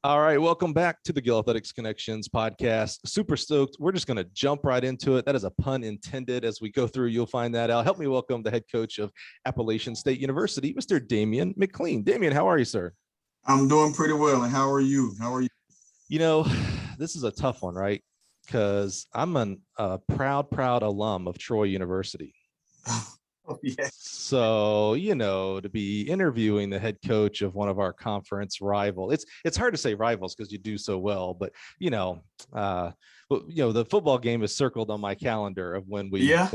All right, welcome back to the Gill Athletics Connections podcast. Super stoked. We're just going to jump right into it. That is a pun intended. As we go through, you'll find that out. Help me welcome the head coach of Appalachian State University, Mr. Damian Mclean. Damian, how are you, sir? I'm doing pretty well. And how are you? You know, this is a tough one, right? Because I'm a proud alum of Troy University. Oh, yeah. So, to be interviewing the head coach of one of our conference rivals, it's hard to say rivals because you do so well, but the football game is circled on my calendar of when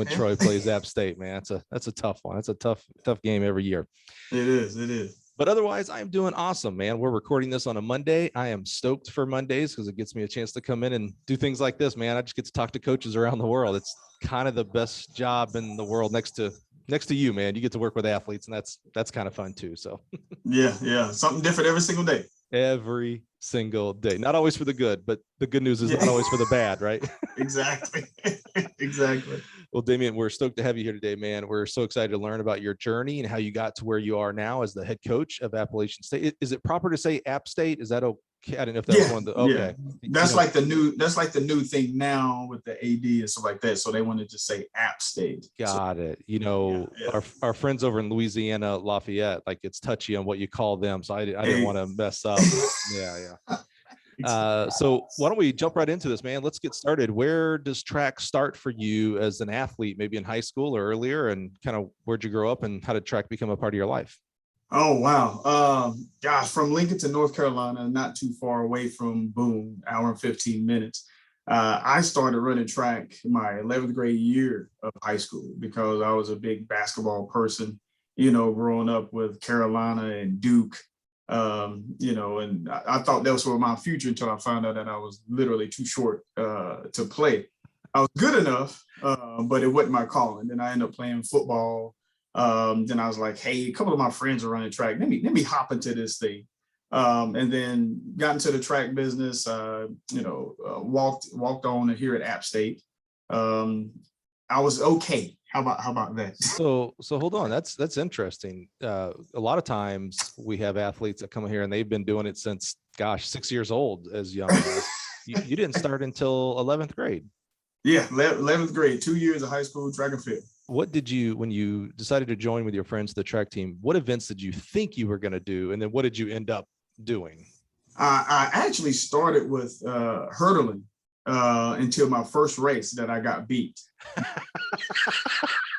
Troy plays App State, man. That's a tough one. That's a tough game every year. It is. But otherwise, I'm doing awesome, man. We're recording this on a Monday. I am stoked for Mondays because it gets me a chance to come in and do things like this, man. I just get to talk to coaches around the world. It's kind of the best job in the world next to you, man. You get to work with athletes, and that's kind of fun too. So yeah. Something different every single day. Every single day. Not always for the good, but the good news is not always for the bad, right? Exactly. Well, Damian, we're stoked to have you here today, man. We're so excited to learn about your journey and how you got to where you are now as the head coach of Appalachian State. Is it proper to say App State? Is that okay? I don't know if that was one of the okay. Yeah. That's like the new thing now with the AD and stuff like that. So they want to just say App State. Got it. Our friends over in Louisiana, Lafayette, like it's touchy on what you call them. So I didn't want to mess up. Yeah. So why don't we jump right into this, man? Let's get started. Where does track start for you as an athlete, maybe in high school or earlier, and kind of where'd you grow up and how did track become a part of your life? Oh, wow. From Lincoln to North Carolina, not too far away from Boone, hour and 15 minutes. I started running track my 11th grade year of high school because I was a big basketball person, growing up with Carolina and Duke. And I thought that was for my future until I found out that I was literally too short to play. I was good enough, but it wasn't my calling. Then I ended up playing football. Then I was like, hey, a couple of my friends are running track. Let me hop into this thing. And then got into the track business, walked on here at App State. I was okay. How about that? So hold on. That's interesting. A lot of times we have athletes that come here and they've been doing it since, 6 years old as young as you didn't start until 11th grade. Yeah, 11th grade, 2 years of high school track and field. What did you, when you decided to join with your friends, the track team, what events did you think you were going to do? And then what did you end up doing? I actually started with hurdling until my first race that I got beat.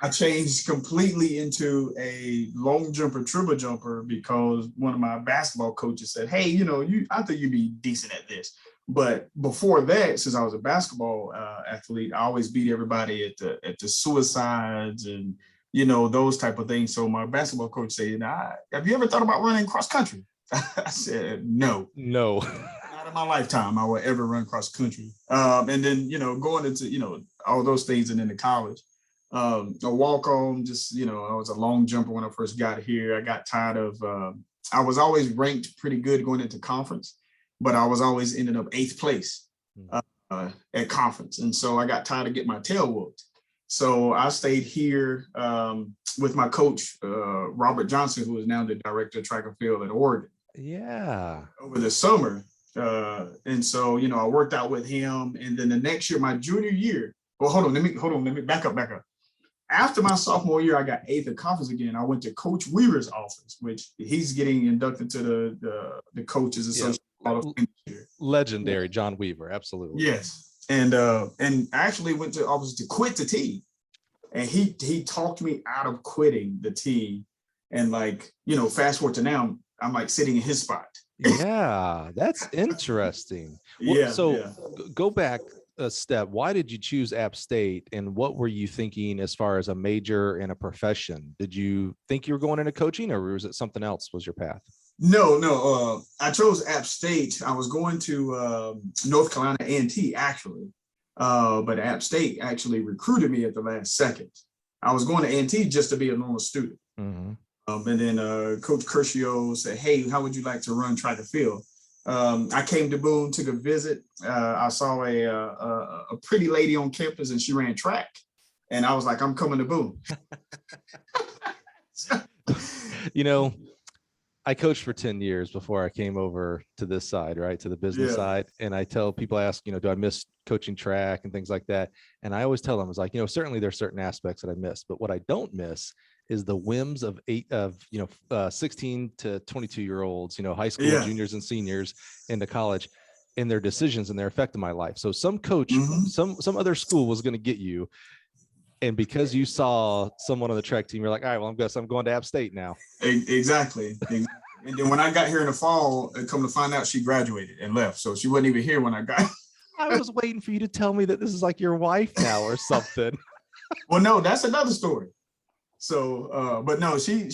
I changed completely into a long jumper, triple jumper, because one of my basketball coaches said, hey, I think you'd be decent at this. But before that, since I was a basketball athlete, I always beat everybody at the suicides and, those type of things. So my basketball coach said, have you ever thought about running cross country? I said, no. Not in my lifetime I would ever run cross country. And then, going into, all those things and into college, a walk on, just, I was a long jumper when I first got here. I got tired of, I was always ranked pretty good going into conference, but I was always ending up 8th place at conference. And so I got tired of getting my tail whooped. So I stayed here with my coach, Robert Johnson, who is now the director of track and field at Oregon. Yeah. Over the summer. And so, I worked out with him. And then the next year, my junior year, well, hold on, let me back up. After my sophomore year, I got 8th at conference again. I went to Coach Weaver's office, which he's getting inducted to the Coaches Association. Legendary John Weaver, absolutely. Yes. And I actually went to the office to quit the team. And he talked me out of quitting the team. And fast forward to now, I'm like sitting in his spot. Yeah, that's interesting. Go back a step. Why did you choose App State, and what were you thinking as far as a major and a profession? Did you think you were going into coaching, or was it something else was your path? No. I chose App State. I was going to North Carolina A&T actually, but App State actually recruited me at the last second. I was going to A&T just to be a normal student. Mm-hmm. And then Coach Curcio said, hey, how would you like to run track and field? I came to Boone, took a visit. I saw a pretty lady on campus and she ran track. And I was like, I'm coming to Boone. I coached for 10 years before I came over to this side, right, to the business side. And I tell people, ask, do I miss coaching track and things like that? And I always tell them, it's like, certainly there's certain aspects that I miss, but what I don't miss is the whims of 16 to 22-year-olds, high school juniors and seniors into college, and their decisions and their effect in my life. So some coach, some other school was going to get you. And because you saw someone on the track team, you're like, all right, well, I'm going to App State now. Exactly. And then when I got here in the fall, come to find out she graduated and left. So she wasn't even here when I got. I was waiting for you to tell me that this is like your wife now or something. Well, no, that's another story. So, but no, she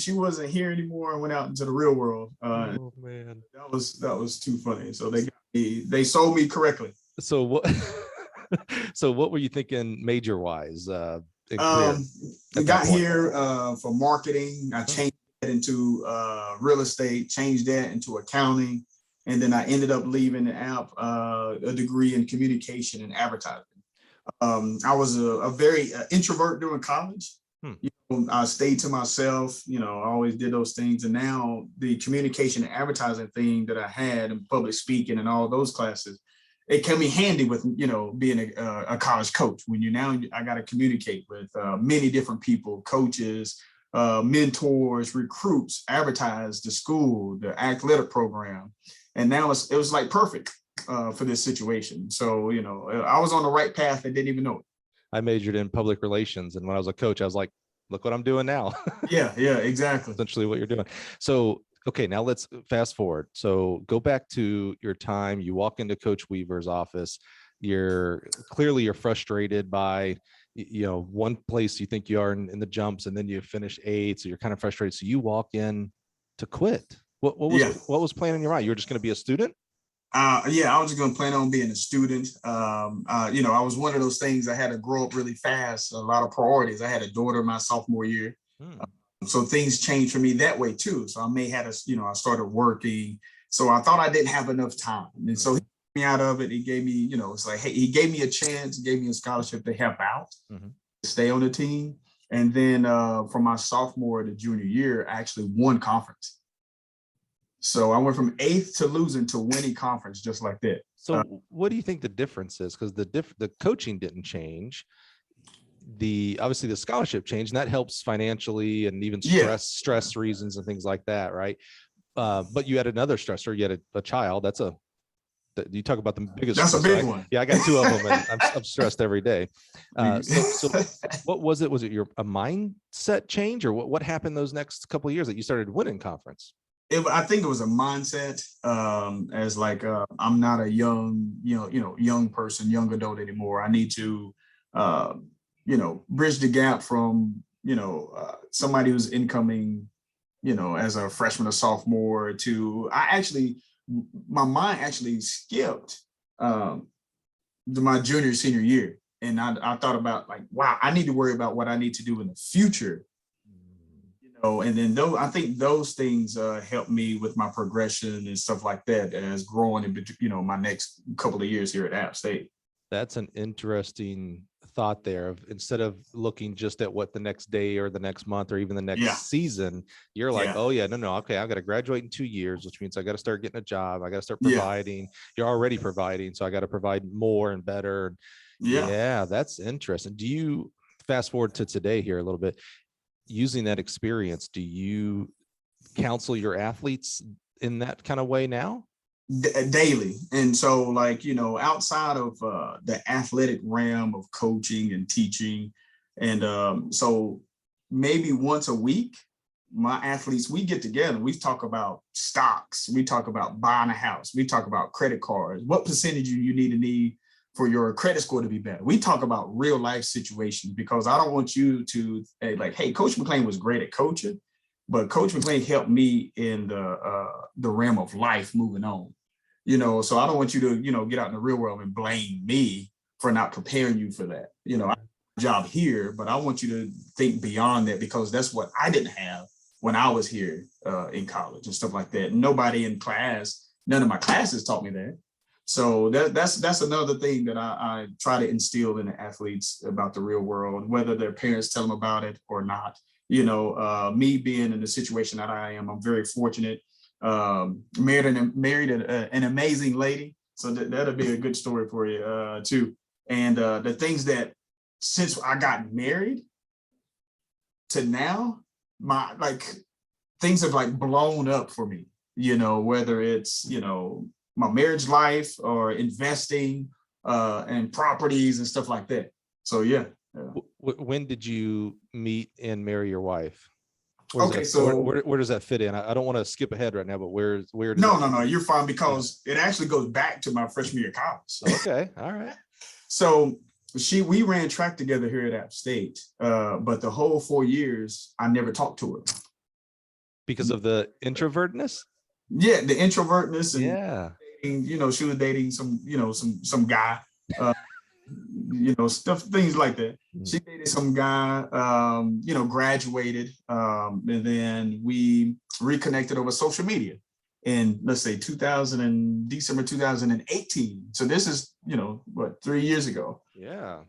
wasn't here anymore and went out into the real world. Oh man, that was too funny. So they sold me correctly. So what? So what were you thinking major wise? I got here for marketing. I changed that into real estate, changed that into accounting, and then I ended up leaving the app a degree in communication and advertising. I was a very introvert during college. I stayed to myself, I always did those things. And now the communication and advertising thing that I had in public speaking and all those classes, it came in handy with, being a college coach. When I got to communicate with many different people, coaches, mentors, recruits, advertise the school, the athletic program. And now it was like perfect for this situation. So, I was on the right path and didn't even know it. I majored in public relations. And when I was a coach, I was like, look what I'm doing now. Yeah, exactly. Essentially what you're doing. So, okay, now let's fast forward. So go back to your time. You walk into Coach Weaver's office. You're frustrated by, one place you think you are in the jumps, and then you finish 8th. So you're kind of frustrated. So you walk in to quit. What was playing in your mind? You were just going to be a student? I was just going to plan on being a student. I was one of those things. I had to grow up really fast. A lot of priorities. I had a daughter my sophomore year. So things changed for me that way too. So I started working. So I thought I didn't have enough time. And so he got me out of it. He gave me, it's like, hey, he gave me a chance, he gave me a scholarship to help out, stay on the team. And then from my sophomore to junior year, I actually won conference. So I went from 8th to losing to winning conference just like that. So what do you think the difference is? Because the coaching didn't change. Obviously the scholarship changed, and that helps financially and even stress reasons and things like that, right? But you had another stressor. You had a child. You talk about the biggest. That's a big one. Yeah, I got 2 of them, and I'm stressed every day. So what was it? Was it a mindset change, or what happened those next couple of years that you started winning conference? I think it was a mindset, as like I'm not a young person, young adult anymore. I need to bridge the gap from somebody who's incoming as a freshman or sophomore to my mind actually skipped my junior senior year, and I thought about like, wow, I need to worry about what I need to do in the future. And then I think those things helped me with my progression and stuff like that as growing in, my next couple of years here at App State. That's an interesting thought there. Of instead of looking just at what the next day or the next month or even the next season, you're like, oh yeah, no, okay, I've got to graduate in 2 years, which means I got to start getting a job. I got to start providing. You're already providing, so I got to provide more and better. Yeah, that's interesting. Do you fast forward to today here a little bit? Using that experience, do you counsel your athletes in that kind of way now? Daily. And so outside of the athletic realm of coaching and teaching, and so maybe once a week, my athletes, we get together, we talk about stocks, we talk about buying a house, we talk about credit cards, what percentage you need for your credit score to be better. We talk about real life situations, because I don't want you to hey, Coach McLean was great at coaching, but Coach McLean helped me in the realm of life moving on. So I don't want you to, get out in the real world and blame me for not preparing you for that. I have a job here, but I want you to think beyond that, because that's what I didn't have when I was here in college and stuff like that. Nobody in class, none of my classes taught me that. So that's another thing that I try to instill in the athletes about the real world, whether their parents tell them about it or not. Me being in the situation that I am, I'm very fortunate. Married an amazing lady. So that'll be a good story for you too. And the things that since I got married to now, things have blown up for me, whether it's, my marriage life or investing and properties and stuff like that. So yeah. When did you meet and marry your wife? Where does that fit in? I don't want to skip ahead right now, but where does no, you're fine, because it actually goes back to my freshman year of college. Okay. All right. So we ran track together here at App State, but the whole 4 years I never talked to her because of the introvertness. Yeah, the introvertness, and yeah, she was dating some guy, things like that. She dated some guy, graduated, and then we reconnected over social media in, let's say, December 2018. So this is, 3 years ago. Yeah.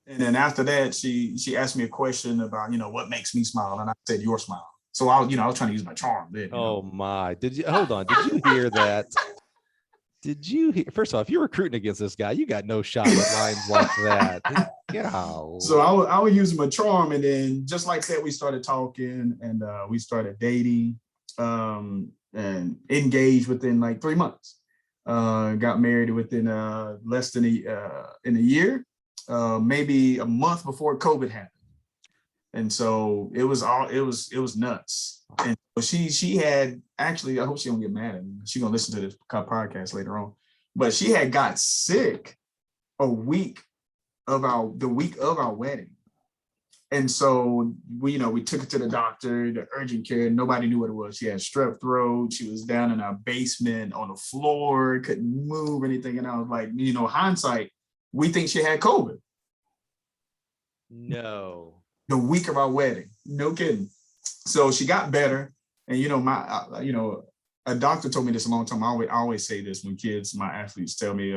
And then after that, she asked me a question about, what makes me smile, and I said, your smile. So I was trying to use my charm then. Oh my! Hold on? Did you hear that? Did you hear? First off, if you're recruiting against this guy, you got no shot with lines like that. Yeah. So I was using my charm, and then just like that, we started talking, and we started dating, and engaged within like 3 months. Got married within less than in a year, maybe a month before COVID happened. And so it was nuts. And she had actually, I hope she don't get mad at me. She's gonna listen to this podcast later on. But she had got sick the week of our wedding. And so we took her to the doctor, the urgent care. Nobody knew what it was. She had strep throat. She was down in our basement on the floor, couldn't move or anything. And I was like, hindsight, we think she had COVID. No. The week of our wedding, no kidding. So she got better, and a doctor told me this a long time. I always say this when my athletes tell me,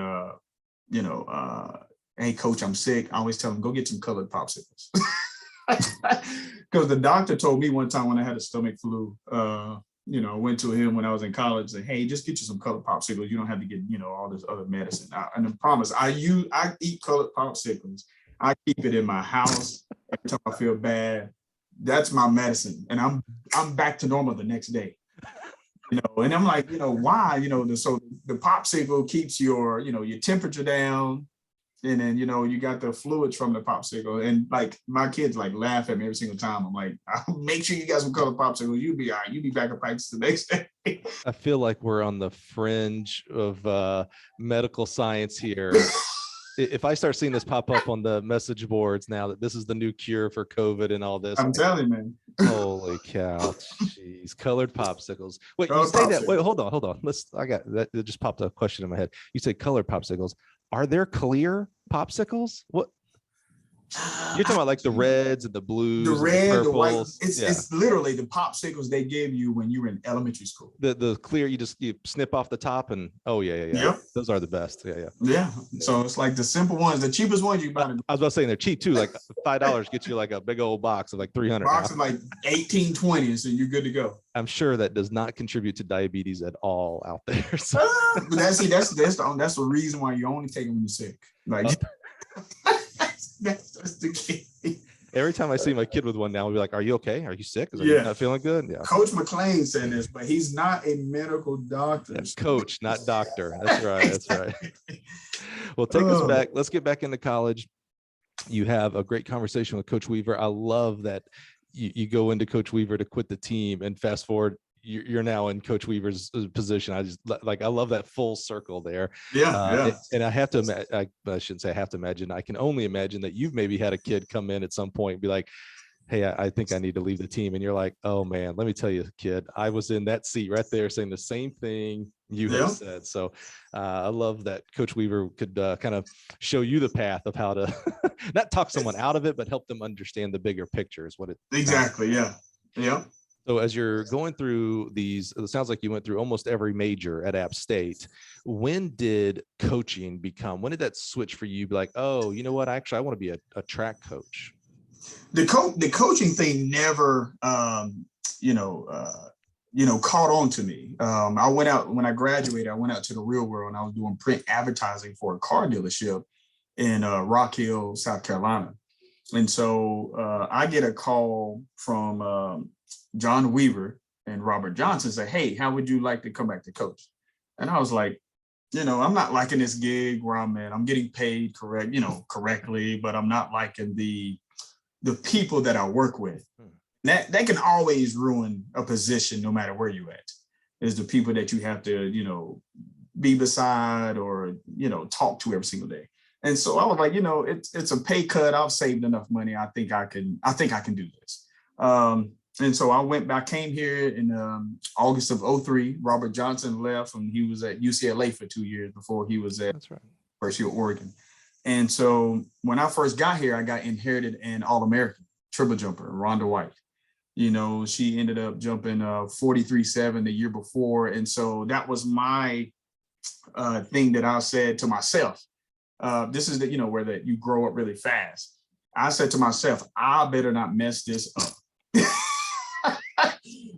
hey coach, I'm sick. I always tell them, go get some colored popsicles, because the doctor told me one time when I had a stomach flu, went to him when I was in college, and hey, just get you some colored popsicles. You don't have to get all this other medicine. And I promise, I eat colored popsicles. I keep it in my house. Every time I feel bad, that's my medicine, and I'm back to normal the next day. And I'm like, why? So the popsicle keeps your temperature down, and then you got the fluids from the popsicle, and like my kids laugh at me every single time. I'm like, I'll make sure you got some colored popsicles. You'll be all right. You'll be back at practice the next day. I feel like we're on the fringe of medical science here. If I start seeing this pop up on the message boards now that this is the new cure for COVID and all this, I'm telling you, man. Holy cow! Jeez, colored popsicles. Wait, you say that? Wait, hold on. I got that. It just popped a question in my head. You say colored popsicles. Are there clear popsicles? What? You're talking about like the reds and the blues, the red, and the white. purples. It's literally the popsicles they gave you when you were in elementary school. The clear, you snip off the top, and yeah. Those are the best. Yeah. So it's like the simple ones, the cheapest ones you buy. I was about to say they're cheap too. Like $5 gets you like a big old box of like 300. Box of like 18, 20, so you're good to go. I'm sure that does not contribute to diabetes at all out there. So. But that's the reason why you only take them when you're sick. Like. That's the key. Every time I see my kid with one now, I'll be like, are you okay? Are you sick? Are you not feeling good? Yeah. Coach McLean said this, but he's not a medical doctor. Yeah, coach, not doctor. That's right. That's right. Well, take us back. Let's get back into college. You have a great conversation with Coach Weaver. I love that you go into Coach Weaver to quit the team, and fast forward, you're now in Coach Weaver's position. I love that full circle there. Yeah. And I have to, I shouldn't say I have to imagine. I can only imagine that you've maybe had a kid come in at some point and be like, hey, I think I need to leave the team. And you're like, oh man, let me tell you, kid, I was in that seat right there saying the same thing you have said. So I love that Coach Weaver could kind of show you the path of how to not talk someone out of it, but help them understand the bigger picture is what it. Exactly. Yeah. So as you're going through these, it sounds like you went through almost every major at App State. When did coaching when did that switch for you? Be like, oh, you know what? Actually, I want to be a track coach. The coaching thing never, caught on to me. I went out when I graduated. I went out to the real world, and I was doing print advertising for a car dealership in Rock Hill, South Carolina. And so I get a call from John Weaver and Robert Johnson, say, "Hey, how would you like to come back to coach?" And I was like, I'm not liking this gig where I'm at. I'm getting paid correctly, but I'm not liking the people that I work with. That can always ruin a position no matter where you at. Is the people that you have to, be beside or, talk to every single day. And so I was like, it's a pay cut. I've saved enough money. I think I can do this. And so I came here in August of 2003. Robert Johnson left, and he was at UCLA for 2 years before he was at University of Oregon. And so when I first got here, I got inherited an All-American triple jumper, Rhonda White. She ended up jumping 43.7 the year before. And so that was my thing that I said to myself. This is where that you grow up really fast. I said to myself, I better not mess this up.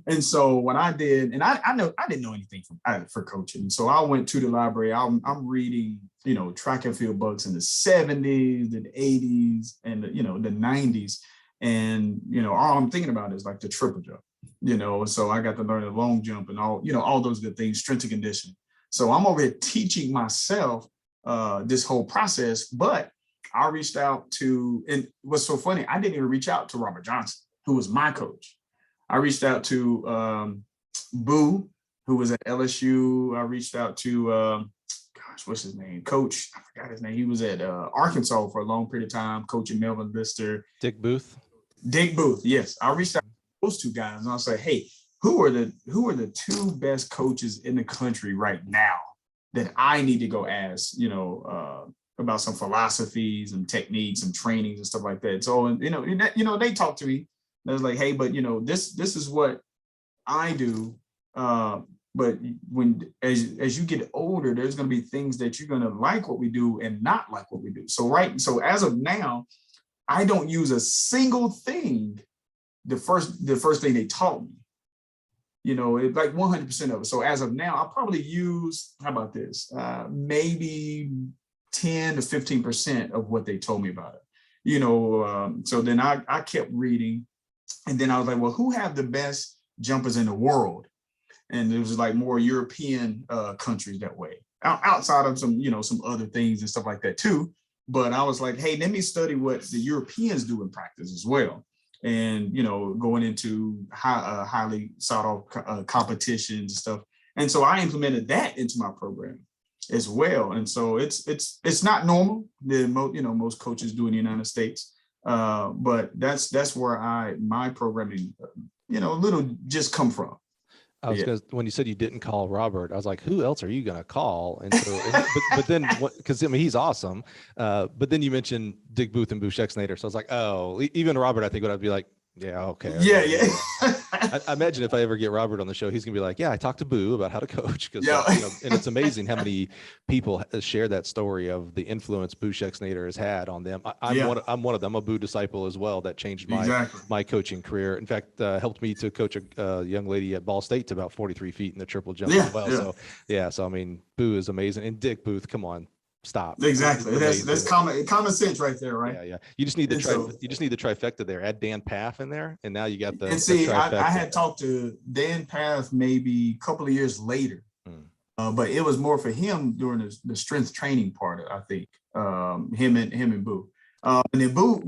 And so what I did, and I didn't know anything for coaching. So I went to the library. I'm reading, track and field books in the 70s, the 80s, and the 90s. And, all I'm thinking about is like the triple jump, so I got to learn the long jump and all those good things, strength and conditioning. So I'm over here teaching myself this whole process, but I reached out to, and what's so funny, I didn't even reach out to Robert Johnson, who was my coach. I reached out to Boo, who was at LSU. I reached out to, what's his name? Coach, I forgot his name. He was at Arkansas for a long period of time, coaching Melvin Lister. Dick Booth, yes. I reached out to those two guys, and I was like, hey, who are the two best coaches in the country right now that I need to go ask, about some philosophies and techniques and trainings and stuff like that. So, they talked to me. I was like, hey, but this is what I do. But as you get older, there's going to be things that you're going to like what we do and not like what we do. So as of now, I don't use a single thing. The first thing they taught me, it's like 100% of it. So as of now, I'll probably use, how about this? Maybe 10 to 15% of what they told me about it. So then I kept reading. And then I was like, well, who have the best jumpers in the world? And it was like more European countries that way, outside of some other things and stuff like that too. But I was like, hey, let me study what the Europeans do in practice as well. And, going into highly sought off competitions and stuff. And so I implemented that into my program as well. And so it's not normal. Most coaches do in the United States. But that's where my programming, little just come from. When you said you didn't call Robert, I was like, who else are you going to call? And so, but then, because he's awesome. But then you mentioned Dick Booth and Boo Schexnayder. So I was like, oh, even Robert, I think would I'd be like, yeah, okay. Yeah. I imagine if I ever get Robert on the show, he's gonna be like, yeah, I talked to Boo about how to coach. And it's amazing how many people share that story of the influence Boo Schexnayder has had on them. I'm one of them, a Boo disciple as well. That changed my coaching career. In fact, helped me to coach a young lady at Ball State to about 43 feet in the triple jump as well. So I mean, Boo is amazing, and Dick Booth, come on. Stop. Exactly. That's common sense right there, right? Yeah. You just need the trifecta there. Add Dan Paff in there, and now you got the. And see, I had talked to Dan Paff maybe a couple of years later, but it was more for him during the strength training part. I think him and Boo, and then Boo.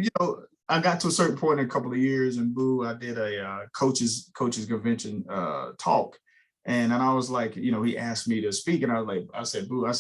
I got to a certain point in a couple of years, and Boo, I did a coaches convention talk, and I was like, he asked me to speak, and I said, Boo,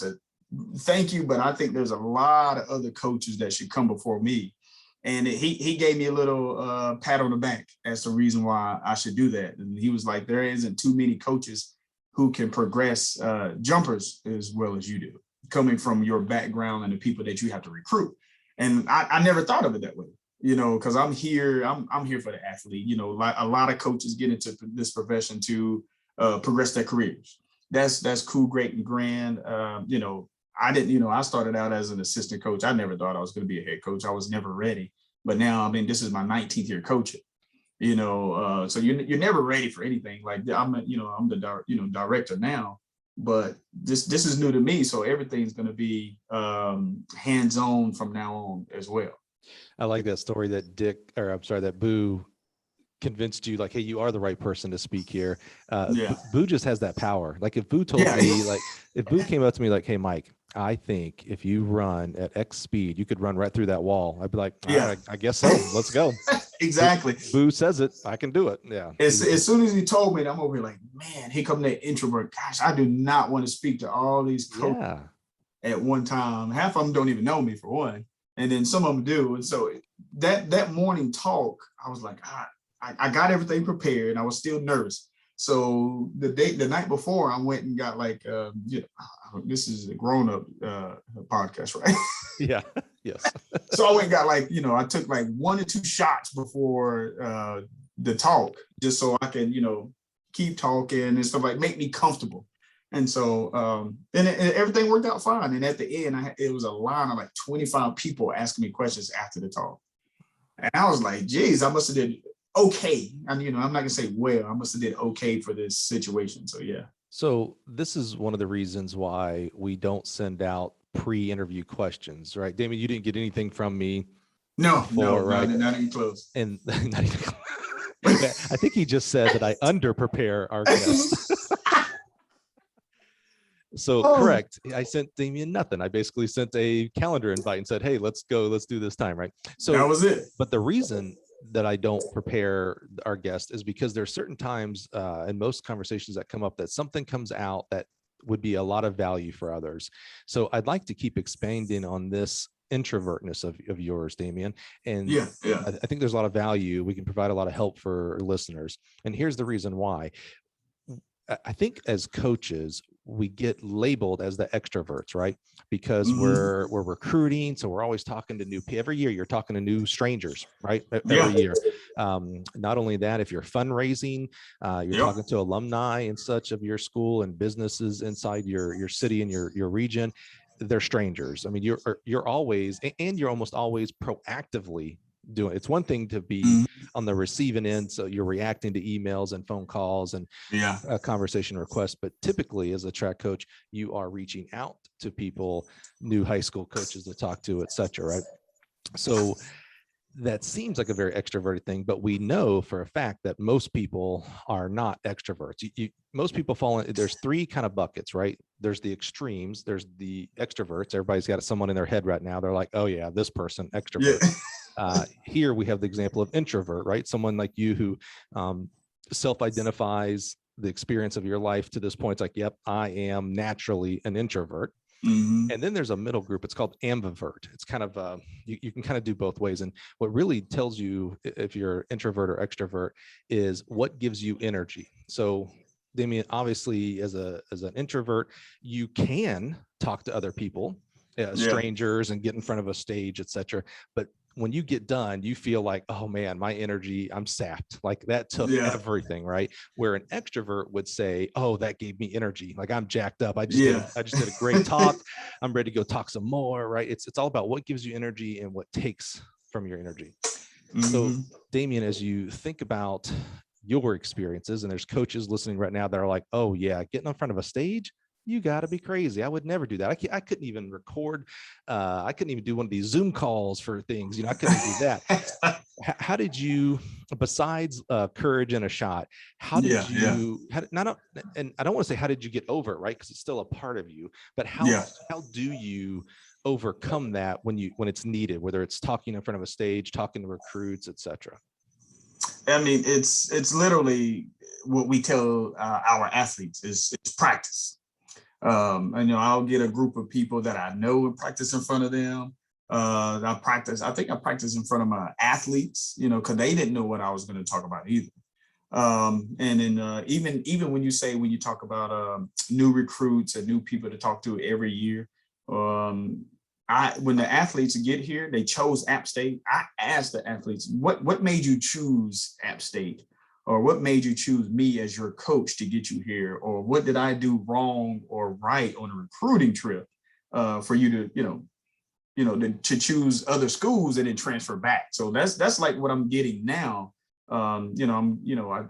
thank you, but I think there's a lot of other coaches that should come before me. And he gave me a little pat on the back as the reason why I should do that. And he was like, there isn't too many coaches who can progress jumpers as well as you do, coming from your background and the people that you have to recruit. And I never thought of it that way, because I'm here for the athlete. A lot of coaches get into this profession to progress their careers. That's cool, great, and grand. I didn't, I started out as an assistant coach. I never thought I was going to be a head coach. I was never ready. but now, I mean, this is my 19th year coaching, so you're never ready for anything. Like I'm the director now, but this is new to me. So everything's going to be hands-on from now on as well. I like that story that Boo convinced you, like, hey, you are the right person to speak here. Boo just has that power. Like if Boo told me, like if Boo came up to me like, hey, Mike, I think if you run at X speed, you could run right through that wall. I'd be like, all right, I guess so. Let's go. Exactly. Boo says it, I can do it. Yeah. As soon as he told me, I'm over here like, man, here come that introvert. Gosh, I do not want to speak to all these coaches at one time. Half of them don't even know me, for one, and then some of them do. And so that morning talk, I was like, I got everything prepared. I was still nervous. So the night before, I went and got like, this is a grown-up podcast, right? Yeah. Yes. So I went and got like, I took like 1 or 2 shots before the talk, just so I can, keep talking and stuff, like make me comfortable. And so, and everything worked out fine. And at the end, it was a line of like 25 people asking me questions after the talk. And I was like, geez, I must have did okay. And, I'm not gonna say well, I must have did okay for this situation. So, yeah. So this is one of the reasons why we don't send out pre-interview questions, right? Damian, you didn't get anything from me. No, right? Not even close. And not even close. I think he just said that I under-prepare our guests. So correct. I sent Damian nothing. I basically sent a calendar invite and said, hey, let's go. Let's do this time, right? So that was it. But the reason that I don't prepare our guest is because there are certain times in most conversations that come up that something comes out that would be a lot of value for others. So I'd like to keep expanding on this introvertness of yours, Damian. And I think there's a lot of value. We can provide a lot of help for listeners. And here's the reason why. I think as coaches, we get labeled as the extroverts, right? Because we're recruiting. So we're always talking to every year you're talking to new strangers, right? Every year. Not only that, if you're fundraising, you're talking to alumni and such of your school and businesses inside your city and your region. They're strangers. I mean, you're always, and you're almost always proactively doing. It's one thing to be on the receiving end, so you're reacting to emails and phone calls and conversation requests, but typically as a track coach, you are reaching out to people, new high school coaches to talk to, etc., right? So that seems like a very extroverted thing, but we know for a fact that most people are not extroverts. Most people fall in, there's 3 kind of buckets, right? There's the extremes, there's the extroverts. Everybody's got someone in their head right now. They're like, oh yeah, this person, extrovert. Here we have the example of introvert, right? Someone like you who self-identifies the experience of your life to this point. It's like, yep, I am naturally an introvert. And then there's a middle group. It's called ambivert. It's kind of you can kind of do both ways. And what really tells you if you're introvert or extrovert is what gives you energy. So Damian, obviously as an introvert, you can talk to other people, strangers, and get in front of a stage, etc. But when you get done, you feel like, oh man, my energy, I'm sapped. Like that took everything, right? Where an extrovert would say, oh, that gave me energy. Like I'm jacked up. I just did a great talk. I'm ready to go talk some more, right? It's all about what gives you energy and what takes from your energy. So Damian, as you think about your experiences, and there's coaches listening right now that are like, oh yeah, getting in front of a stage, you got to be crazy. I would never do that. I couldn't even record. I couldn't even do one of these Zoom calls for things. I couldn't do that. How did you, besides courage and a shot, how did you, and I don't want to say, how did you get over it, right? Because it's still a part of you, but how do you overcome that when it's needed, whether it's talking in front of a stage, talking to recruits, etc.? I mean, it's literally what we tell our athletes is practice. I'll get a group of people that I know and practice in front of them. I think I practice in front of my athletes, because they didn't know what I was going to talk about either. And then even when you talk about new recruits and new people to talk to every year, when the athletes get here, they chose App State. I asked the athletes, what made you choose App State? Or what made you choose me as your coach to get you here? Or what did I do wrong or right on a recruiting trip for you to, to choose other schools and then transfer back. So that's like what I'm getting now. I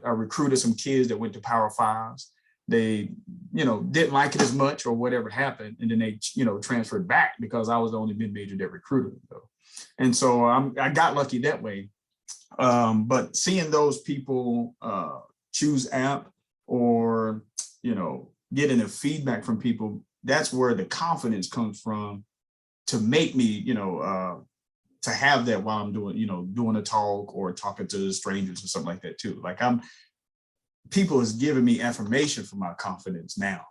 recruited some kids that went to Power Fives. They, didn't like it as much or whatever happened. And then they, transferred back because I was the only mid-major that recruited them. And so I got lucky that way. But seeing those people choose app or, getting the feedback from people, that's where the confidence comes from to make me, to have that while I'm doing a talk or talking to strangers or something like that too. Like people is giving me affirmation for my confidence now.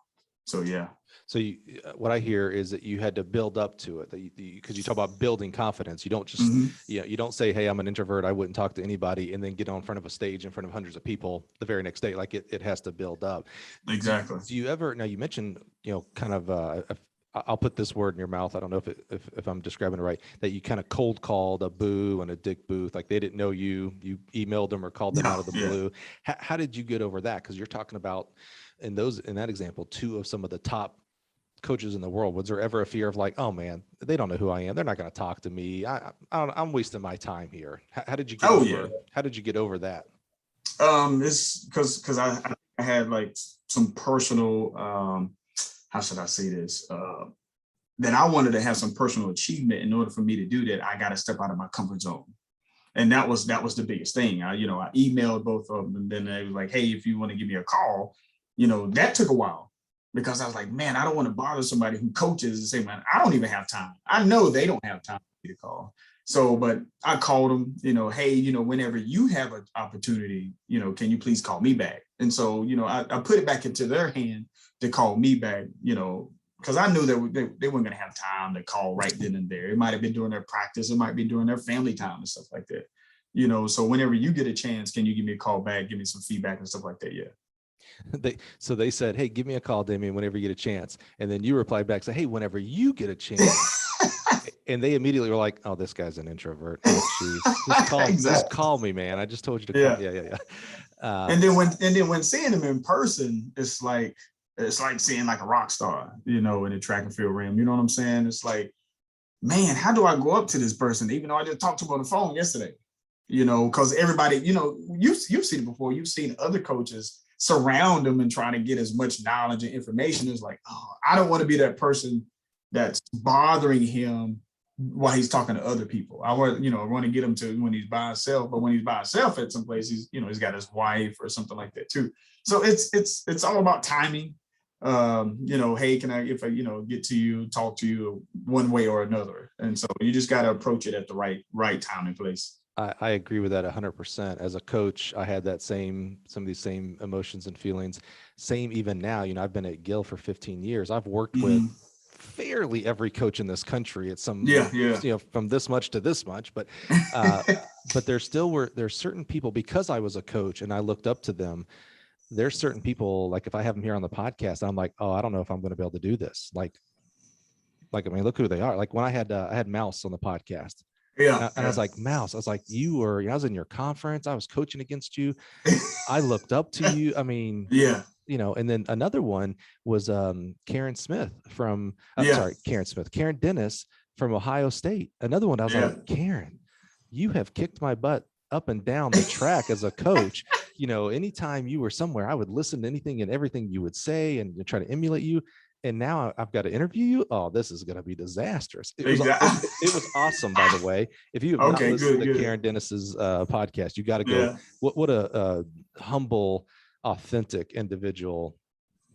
So, yeah. So what I hear is that you had to build up to it, because you talk about building confidence. You don't just, you don't say, hey, I'm an introvert, I wouldn't talk to anybody, and then get on front of a stage in front of hundreds of people the very next day. Like it has to build up. Exactly. Do you ever, now you mentioned, kind of, I'll put this word in your mouth. I don't know if I'm describing it right, that you kind of cold called a Boo and a Dick Booth. Like they didn't know you emailed them or called them out of the blue. How did you get over that? Because you're talking about in that example, two of some of the top coaches in the world. Was there ever a fear of like, oh man, they don't know who I am, they're not going to talk to me, I'm wasting my time here? How did you get how did you get over that? It's because I had like some personal how should I say this, that I wanted to have some personal achievement. In order for me to do that, I got to step out of my comfort zone. And that was the biggest thing. I emailed both of them, and then they was like, hey, if you want to give me a call, that took a while, because I was like, man, I don't want to bother somebody who coaches and say, man, I don't even have time. I know they don't have time for me to call. So, but I called them, hey, whenever you have an opportunity, can you please call me back? And so, I put it back into their hand to call me back, because I knew that they weren't going to have time to call right then and there. It might have been during their practice. It might be during their family time and stuff like that. So whenever you get a chance, can you give me a call back, give me some feedback and stuff like that? Yeah. So they said, hey, give me a call, Damian, whenever you get a chance. And then you replied back, say, hey, whenever you get a chance. And they immediately were like, oh, this guy's an introvert. Oh, just call me, man. I just told you to call. Yeah. And then when seeing them in person, it's like seeing like a rock star, in the track and field realm. You know what I'm saying? It's like, man, how do I go up to this person? Even though I just talked to him on the phone yesterday, because everybody, you've seen it before. You've seen other coaches surround them and trying to get as much knowledge and information. It's like, oh, I don't want to be that person that's bothering him while he's talking to other people. I want to get him to when he's by himself, but when he's by himself at some place, he's got his wife or something like that too. So it's all about timing. Hey, can I, if I, get to you, talk to you one way or another. And so you just got to approach it at the right time and place. I agree with that 100%. As a coach, I had some of these same emotions and feelings. Same even now, I've been at Gill for 15 years. I've worked with fairly every coach in this country. It's some, from this much to this much, but there's certain people, because I was a coach and I looked up to them. There's certain people, like if I have them here on the podcast, I'm like, oh, I don't know if I'm going to be able to do this. Like, I mean, look who they are. Like when I had Mouse on the podcast. And I was like, Mouse, I was like, I was in your conference, I was coaching against you. I looked up to you. I mean, and then another one was Karen Dennis from Ohio State. Another one, I was like, Karen, you have kicked my butt up and down the track as a coach. Anytime you were somewhere, I would listen to anything and everything you would say and try to emulate you. And now I've got to interview you. Oh, this is going to be disastrous. It was awesome, by the way. If you have not listened to Karen Dennis's podcast, you got to go. What a humble, authentic individual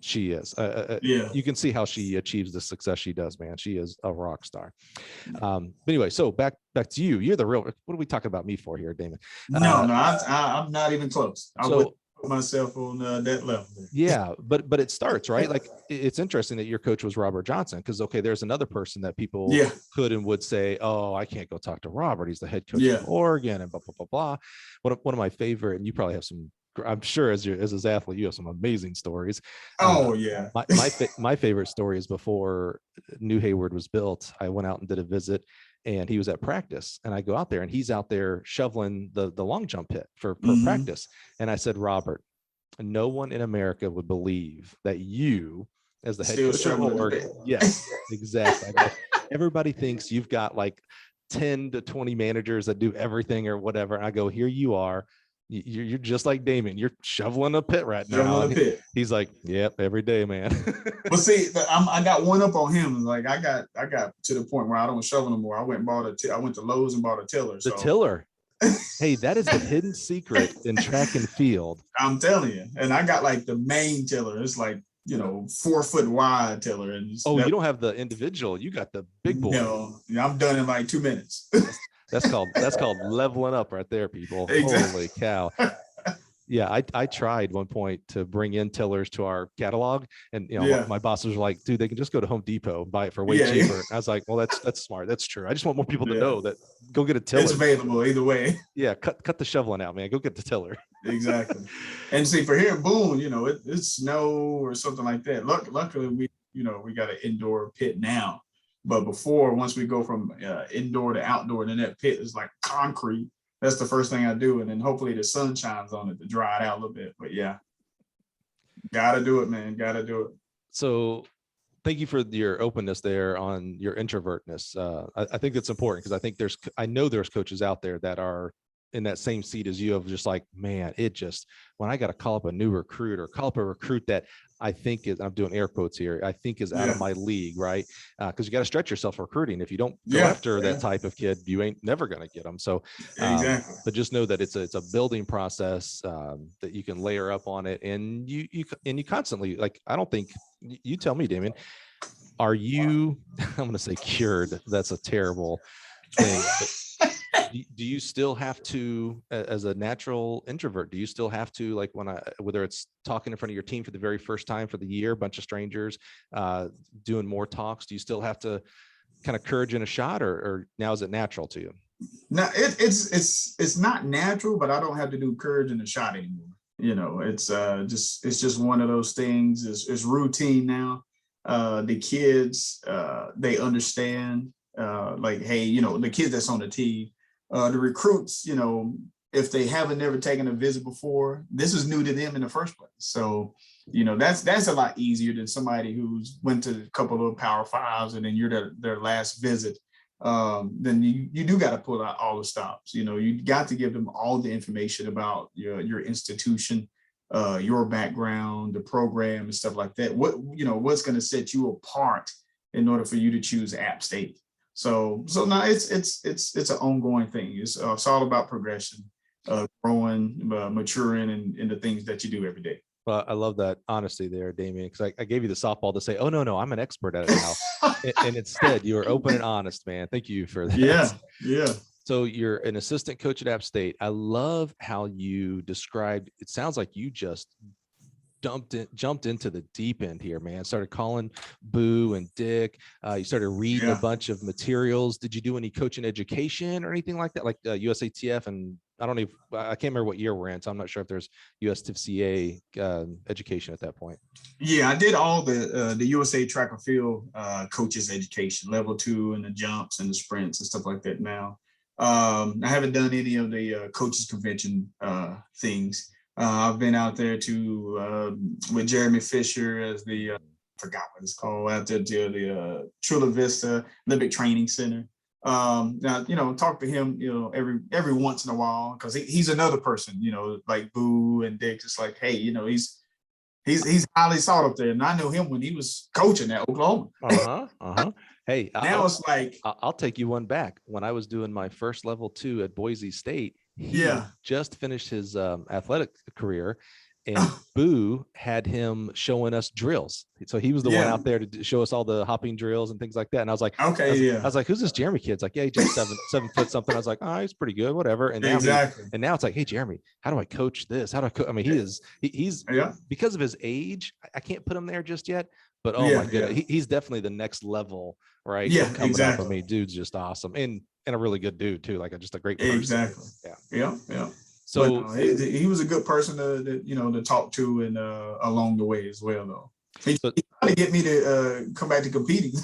she is. You can see how she achieves the success she does, man. She is a rock star. But anyway, so back to you. You're the real. What are we talking about me for here, Damon? I'm not even close. I would put myself on that level. Yeah, but it starts right. Like it's interesting that your coach was Robert Johnson, because there's another person that people could and would say, oh, I can't go talk to Robert. He's the head coach of Oregon and blah blah blah blah. One of my favorite, and you probably have some. I'm sure as his athlete, you have some amazing stories. My favorite story is before New Hayward was built. I went out and did a visit, and he was at practice, and I go out there and he's out there shoveling the long jump pit for practice. And I said, Robert, no one in America would believe that you, as the head coach of Oregon, yes, exactly. everybody thinks you've got like 10 to 20 managers that do everything or whatever. And I go, here you are. You're just like Damian. You're shoveling a pit right now. Shoveling a pit. He's like, yep, every day, man. But see, I got one up on him. Like I got to the point where I don't shovel no more. I went to Lowe's and bought a tiller. The tiller. Hey, that is the hidden secret in track and field. I'm telling you. And I got like the main tiller. It's like, 4 foot wide tiller. And you don't have the individual. You got the big boy. No, I'm done in like 2 minutes. That's called leveling up right there, people. Exactly. Holy cow. Yeah, I tried one point to bring in tillers to our catalog, and my bosses were like, "Dude, they can just go to Home Depot and buy it for way cheaper." Yeah. I was like, "Well, that's smart. That's true. I just want more people to know that. Go get a tiller. It's available either way." Yeah, cut the shoveling out, man. Go get the tiller. Exactly. And see, for here in Boone, it's snow or something like that. Luckily, we got an indoor pit now. But before, once we go from indoor to outdoor, and then that pit is like concrete. That's the first thing I do. And then hopefully the sun shines on it to dry it out a little bit. But yeah, gotta do it, man. Gotta do it. So thank you for your openness there on your introvertness. I think that's important because I know there's coaches out there that are in that same seat as you of just like, man, when I got to call up a new recruit or call up a recruit that I think is, I'm doing air quotes here, I think is out of my league, right? Because you got to stretch yourself recruiting. If you don't go after that type of kid, you ain't never going to get them. So, exactly. But just know that it's a building process that you can layer up on it, and you constantly, like, I don't think, you tell me, Damian, are you, I'm going to say cured. That's a terrible thing. But do you still have to, as a natural introvert, do you still have to, like, whether it's talking in front of your team for the very first time for the year, a bunch of strangers, doing more talks, do you still have to kind of courage in a shot, or now is it natural to you? No, it's not natural, but I don't have to do courage in a shot anymore. It's just one of those things. It's routine now. The kids, they understand, like, hey, the kids that's on the team, the recruits, if they haven't never taken a visit before, this is new to them in the first place. So, that's a lot easier than somebody who's went to a couple of Power Fives and then you're their last visit. Then you do got to pull out all the stops. You got to give them all the information about your institution, your background, the program, and stuff like that. What's going to set you apart in order for you to choose App State. So now it's an ongoing thing. It's all about progression, growing, maturing in the things that you do every day. Well, I love that honesty there, Damian, because I gave you the softball to say, oh, no, I'm an expert at it now. and instead, you were open and honest, man. Thank you for that. Yeah. So you're an assistant coach at App State. I love how you described, it sounds like you just jumped into the deep end here, man. Started calling Boo and Dick. You started reading a bunch of materials. Did you do any coaching education or anything like that, like USATF? And I can't remember what year we're in, so I'm not sure if there's USTFCA education at that point. Yeah, I did all the USA track and field coaches education, level 2, and the jumps and the sprints and stuff like that now. I haven't done any of the coaches convention things. I've been out there with Jeremy Fisher as the, forgot what it's called, out there to the Chula Vista Olympic Training Center. Now, talk to him, every once in a while, because he's another person, like Boo and Dick, just like, hey, he's highly sought up there. And I knew him when he was coaching at Oklahoma. Hey, now it's like, I'll take you one back. When I was doing my first level 2 at Boise State, he just finished his athletic career, and Boo had him showing us drills. So he was the one out there to show us all the hopping drills and things like that. And I was like, okay, I was like, who's this Jeremy kid? It's like, yeah, he's just 7 foot something. I was like, oh, he's pretty good, whatever. And now now it's like, hey, Jeremy, how do I coach this? How do I coach? I mean, he's because of his age, I can't put him there just yet. But my goodness, he's definitely the next level, right? Yeah, coming up. I mean, dude's just awesome, and a really good dude too, like just a great person. Exactly. Yeah. So he was a good person to talk to, and along the way as well, though. He tried to get me to come back to competing.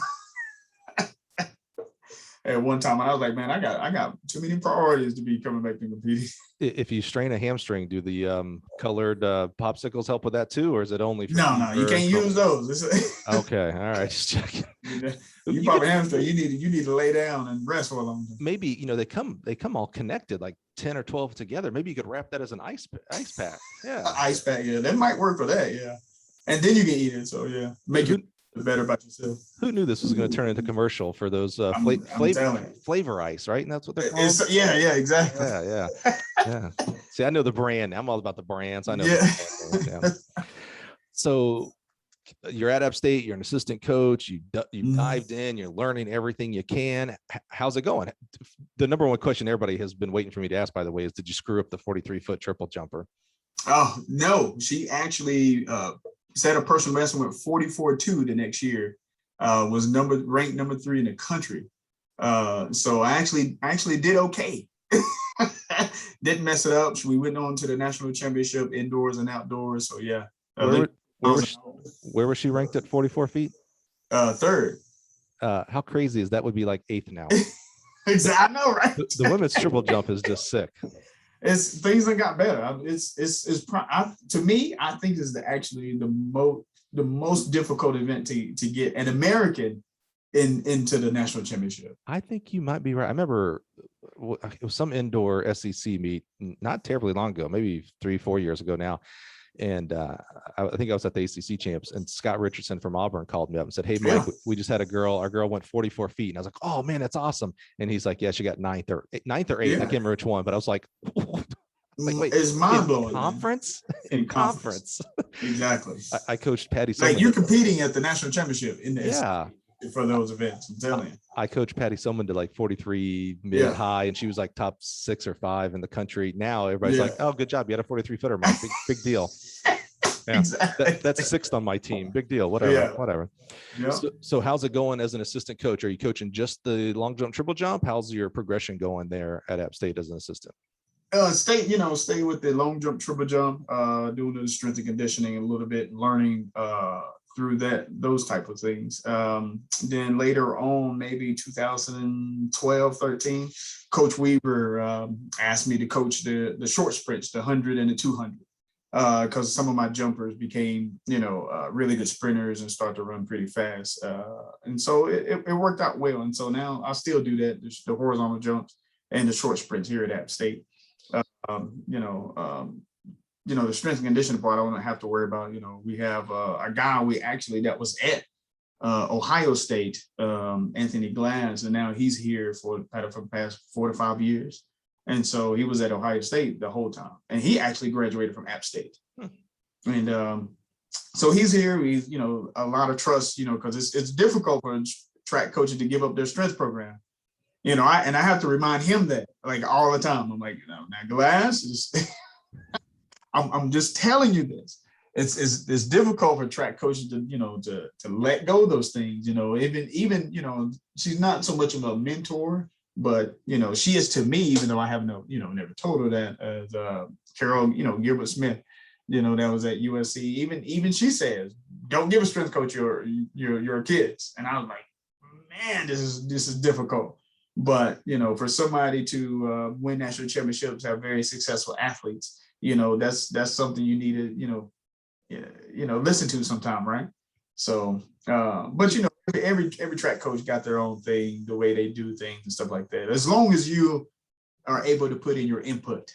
at one time. And I was like, man, I got too many priorities to be coming back to competing. If you strain a hamstring, do the colored popsicles help with that too, or is it only for No, you can't use those. Okay, all right, just checking. You probably hamstring. You need to lay down and rest for a long time. Maybe they come all connected, like 10 or 12 together. Maybe you could wrap that as an ice pack. Yeah, ice pack. Yeah, that might work for that. Yeah, and then you can eat it. So yeah, make you better about yourself. Who knew this was going to turn into commercial for those Fla-Vor-Ice, right? And that's what they're called. Yeah, exactly. Yeah. See, I know the brand. I'm all about the brands. I know. Yeah. So you're at App State. You're an assistant coach. You dived in. You're learning everything you can. How's it going? The number one question everybody has been waiting for me to ask, by the way, is did you screw up the 43-foot triple jumper? Oh no, she actually set a personal best and went 44.2 the next year. Was ranked number 3 in the country. So I actually did okay. Didn't mess it up. We went on to the national championship indoors and outdoors. So yeah. Where was she ranked at 44 feet? 3rd. How crazy is that? Would be like 8th now. Exactly. I know, right? The women's triple jump is just sick. Things that got better. To me, I think is actually the most difficult event to get an American into the national championship. I think you might be right. I remember it was some indoor SEC meet not terribly long ago, maybe 3-4 years ago now. And I think I was at the ACC champs, and Scott Richardson from Auburn called me up and said, "Hey, Mike, we just had a girl. Our girl went 44 feet." And I was like, "Oh man, that's awesome." And he's like, "Yeah, she got 9th or 8th. I can't remember which one." But I was like, wait, it's mind blowing. Conference in conference. Exactly. I coached Patty. Like you're competing at the national championship in the SEC for those events. I'm telling you. I coached Patty Soman to like 43 mid high, and she was like top 6 or 5 in the country. Now everybody's like, "Oh, good job, you had a 43-footer, Mike. Big deal." Yeah, exactly. That's 6th on my team. Big deal. Whatever. Yeah. So how's it going as an assistant coach? Are you coaching just the long jump, triple jump? How's your progression going there at App State as an assistant? Stay with the long jump, triple jump, doing the strength and conditioning a little bit, learning through those type of things. Then later on, maybe 2012, 13, Coach Weaver asked me to coach the short sprints, the 100 and the 200. Because some of my jumpers became, really good sprinters and start to run pretty fast. And so it worked out well. And so now I still do that, the horizontal jumps and the short sprints here at App State. The strength and conditioning part, I don't have to worry about. We have a guy that was at Ohio State, Anthony Glass, and now he's here for the past 4 to 5 years. And so he was at Ohio State the whole time, and he actually graduated from App State. And so he's here. He's, a lot of trust, because it's difficult for track coaches to give up their strength program. I have to remind him that like all the time. I'm like, now Glass, I'm just telling you this. It's difficult for track coaches to let go of those things. Even she's not so much of a mentor. But, she is to me, even though I have never told her that, as Carol, Gilbert Smith, that was at USC, even she says, don't give a strength coach your kids. And I was like, man, this is difficult. But, for somebody to win national championships, have very successful athletes, that's something you need to, listen to sometime, right? So, but every track coach got their own thing, the way they do things and stuff like that. As long as you are able to put in your input,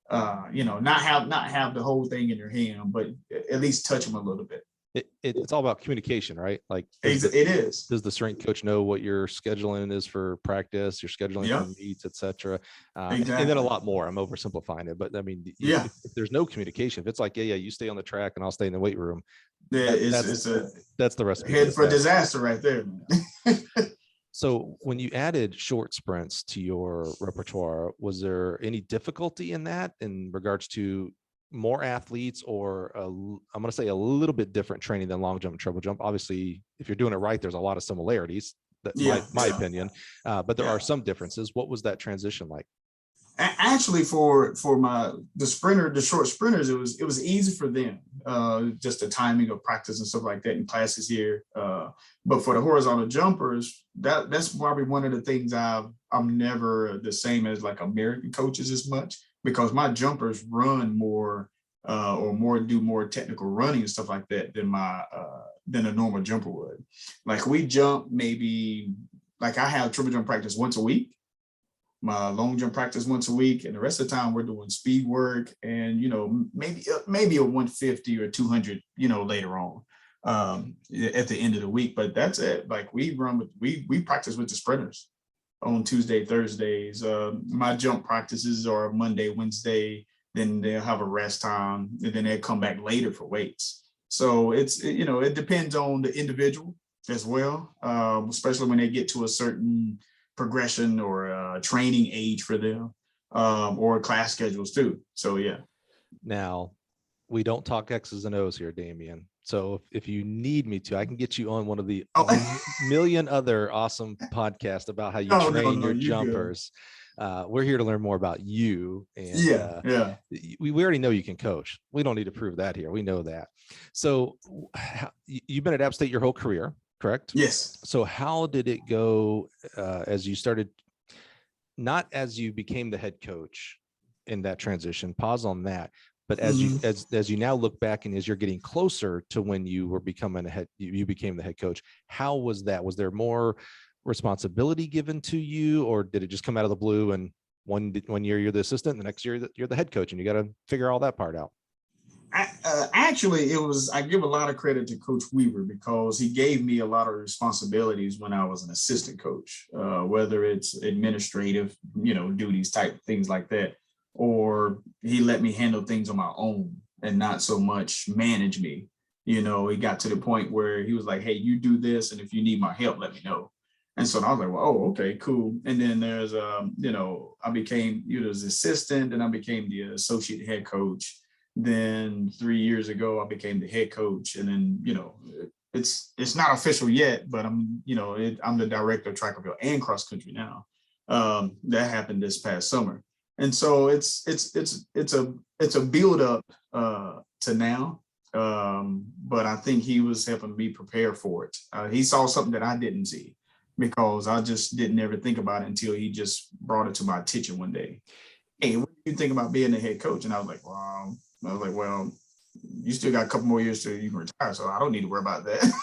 not have the whole thing in your hand, but at least touch them a little bit. It's all about communication, right? Like it is. Does the strength coach know what your scheduling is for practice, your scheduling for meets, etc.? Exactly. And then a lot more. I'm oversimplifying it, but I mean, if there's no communication, if it's like, you stay on the track and I'll stay in the weight room. That's the recipe. Head for disaster right there. So when you added short sprints to your repertoire, was there any difficulty in that in regards to more athletes, or I'm going to say a little bit different training than long jump and triple jump? Obviously, if you're doing it right, there's a lot of similarities. That's my opinion, but there are some differences. What was that transition like? Actually, for the short sprinters, it was easy for them. Just the timing of practice and stuff like that in classes here. But for the horizontal jumpers, that's probably one of the things I'm never the same as like American coaches as much, because my jumpers run more or do more technical running and stuff like that than a normal jumper would. Like we jump maybe, like I have triple jump practice once a week, my long jump practice once a week, and the rest of the time we're doing speed work and maybe a 150 or 200 later on at the end of the week. But that's it. Like we practice with the sprinters on Tuesday, Thursdays. My jump practices are Monday, Wednesday, then they'll have a rest time, and then they'll come back later for weights. So it depends on the individual as well, especially when they get to a certain progression or training age for them, or class schedules too. So yeah. Now, we don't talk X's and O's here, Damian. So if you need me to, I can get you on one of the million other awesome podcasts about how you train your jumpers. We're here to learn more about you. And we already know you can coach. We don't need to prove that here. We know that. So you've been at App State your whole career, correct? Yes. So how did it go as you started, not as you became the head coach in that transition, pause on that, but as you now look back and as you're getting closer to when you were becoming you became the head coach, how was that? Was there more responsibility given to you, or did it just come out of the blue and one year you're the assistant, the next year you're the head coach, and you got to figure all that part out? Actually, I give a lot of credit to Coach Weaver, because he gave me a lot of responsibilities when I was an assistant coach, whether it's administrative, duties type things like that, or he let me handle things on my own and not so much manage me. He got to the point where he was like, hey, you do this, and if you need my help, let me know. And so I was like, well, oh, okay, cool. And then there's, I became, the assistant, and I became the associate head coach. Then 3 years ago, I became the head coach. And then, it's not official yet, but I'm the director of track and field and cross country now. That happened this past summer. And so it's a build up to now. But I think he was helping me prepare for it. He saw something that I didn't see, because I just didn't ever think about it until he just brought it to my attention one day. Hey, what do you think about being the head coach? And I was like, wow. Well, you still got a couple more years till you can retire, so I don't need to worry about that.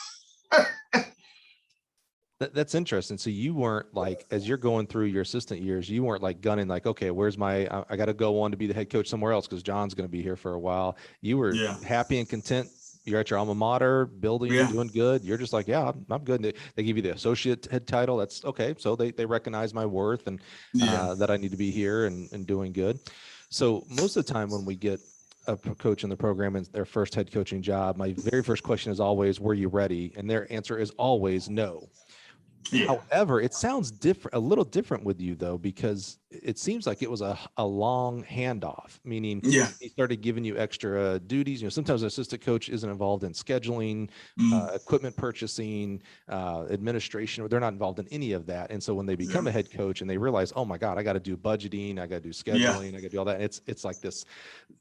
That's interesting. So you weren't like, as you're going through your assistant years, you weren't like gunning like, okay, I got to go on to be the head coach somewhere else because John's going to be here for a while. You were happy and content. You're at your alma mater, building, doing good. You're just like, yeah, I'm good. They give you the associate head title. That's okay. So they recognize my worth and that I need to be here and doing good. So most of the time when we get a coach in the program and their first head coaching job, my very first question is always, were you ready? And their answer is always no. However, it sounds different, a little different with you though, because it seems like it was a long handoff, meaning he started giving you extra duties. Sometimes an assistant coach isn't involved in scheduling, equipment purchasing, administration, or they're not involved in any of that. And so when they become a head coach and they realize, oh my God, I got to do budgeting, I got to do scheduling, I got to do all that. And it's like this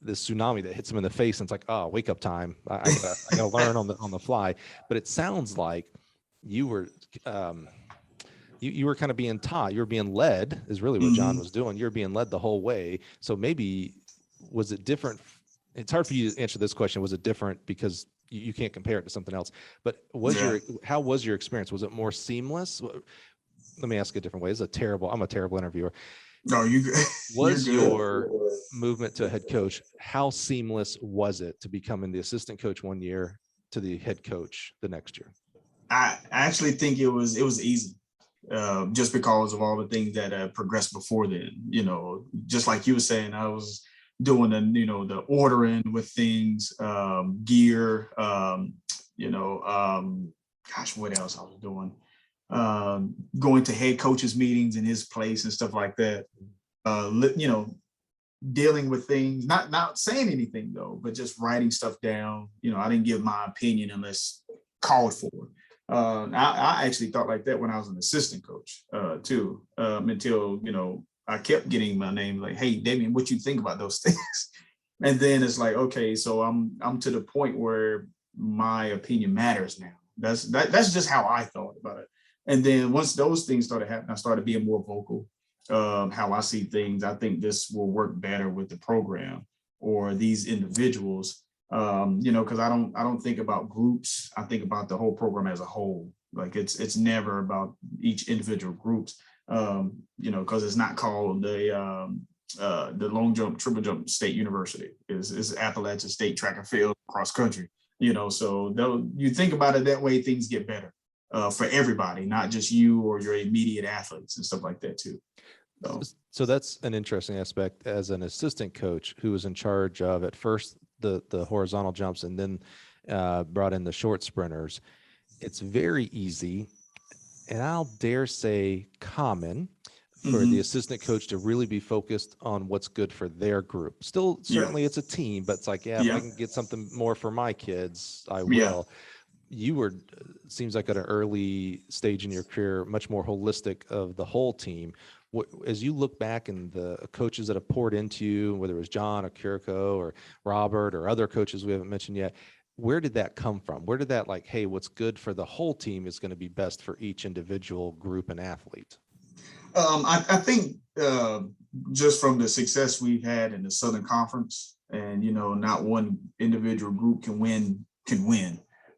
tsunami that hits them in the face. And it's like, oh, wake up time. I gotta learn on the fly. But it sounds like you were you were kind of being taught, you were being led, is really what John was doing. You're being led the whole way. So maybe, was it different? It's hard for you to answer this question. Was it different because you can't compare it to something else, but how was your experience? Was it more seamless? Let me ask it a different way. I'm a terrible interviewer. No, was your movement to a head coach, how seamless was it to becoming the assistant coach one year to the head coach the next year? I actually think it was easy, just because of all the things that progressed before then. Just like you were saying, I was doing the ordering with things, gear, gosh, what else I was doing? Going to head coaches meetings in his place and stuff like that. Dealing with things, not saying anything though, but just writing stuff down. I didn't give my opinion unless called for. I actually thought like that when I was an assistant coach too, until I kept getting my name like, hey, Damian, what you think about those things? And then it's like, okay, so I'm to the point where my opinion matters now. That's just how I thought about it. And then once those things started happening, I started being more vocal. How I see things, I think this will work better with the program or these individuals. Because I don't think about groups. I think about the whole program as a whole. Like it's never about each individual groups. Because it's not called the long jump, triple jump state university. Is Appalachian State track and field cross country. So you think about it that way, things get better for everybody, not just you or your immediate athletes and stuff like that too. So that's an interesting aspect as an assistant coach who was in charge of at first the horizontal jumps and then brought in the short sprinters. It's very easy, and I'll dare say common, for the assistant coach to really be focused on what's good for their group. Still, certainly it's a team, but it's like, if I can get something more for my kids, I will. You were, seems like at an early stage in your career, much more holistic of the whole team. As you look back and the coaches that have poured into you, whether it was John or Kiriko or Robert or other coaches we haven't mentioned yet, where did that come from? Where did that, like, hey, what's good for the whole team is going to be best for each individual group and athlete? I think just from the success we've had in the Southern Conference, and not one individual group can win.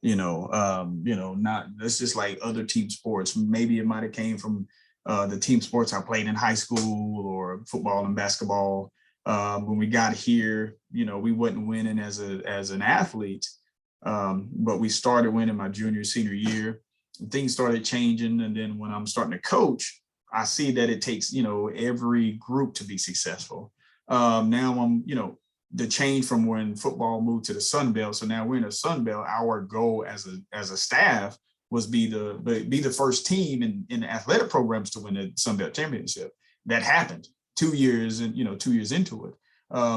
Not that's just like other team sports. Maybe it might have came from the team sports I played in high school or football and basketball. When we got here, we wasn't winning as an athlete, but we started winning my junior, senior year. And things started changing, and then when I'm starting to coach, I see that it takes, every group to be successful. Now I'm, the change from when football moved to the Sun Belt. So now we're in the Sun Belt. Our goal as a staff was be the first team in the athletic programs to win the Sun Belt championship. That happened 2 years and 2 years into it,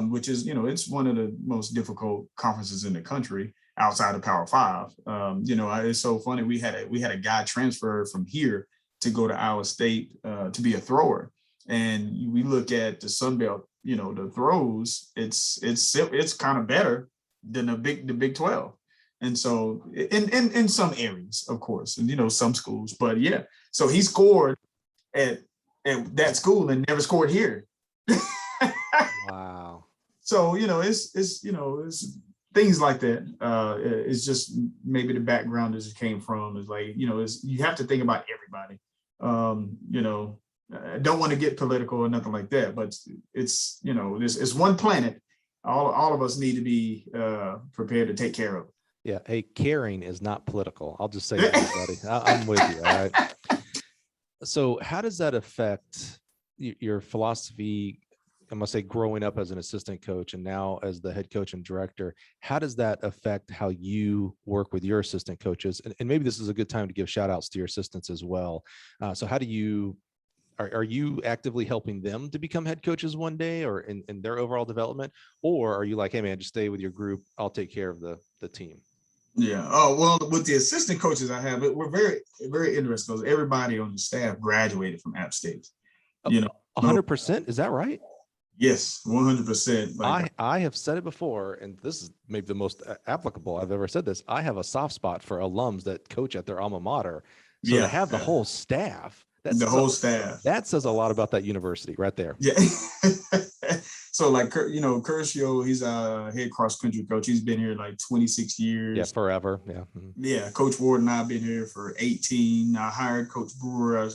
which is, it's one of the most difficult conferences in the country outside of Power Five. It's so funny. We had a guy transfer from here to go to Iowa State to be a thrower. And we look at the Sun Belt, the throws, it's kind of better than the Big 12. And so in some areas, of course, and some schools, but yeah. So he scored at that school and never scored here. Wow. So, it's things like that. It's just maybe the background that it came from is like, you have to think about everybody. I don't want to get political or nothing like that, but it's one planet. All of us need to be prepared to take care of. Yeah. Hey, caring is not political. I'll just say that, buddy. I'm with you. All right. So how does that affect your philosophy? I must say, growing up as an assistant coach and now as the head coach and director, how does that affect how you work with your assistant coaches? And maybe this is a good time to give shout outs to your assistants as well. So how do you, are you actively helping them to become head coaches one day or in their overall development? Or are you like, hey man, just stay with your group. I'll take care of the team. Yeah. Oh, well, with the assistant coaches I have, we're very, very interesting because everybody on the staff graduated from App State. 100%. Is that right? Yes, 100%. I have said it before, and this is maybe the most applicable I've ever said this. I have a soft spot for alums that coach at their alma mater. So to have the whole staff, staff, that says a lot about that university right there. Yeah. So like, Curcio, he's a head cross country coach. He's been here like 26 years. Yeah, forever. Yeah. Mm-hmm. Yeah. Coach Ward and I've been here for 18. I hired Coach Brewer,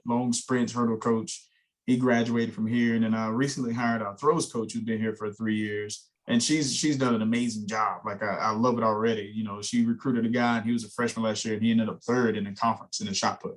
long sprint hurdle coach. He graduated from here. And then I recently hired our throws coach who's been here for 3 years. And she's done an amazing job. Like I love it already. She recruited a guy and he was a freshman last year and he ended up third in the conference in the shot put.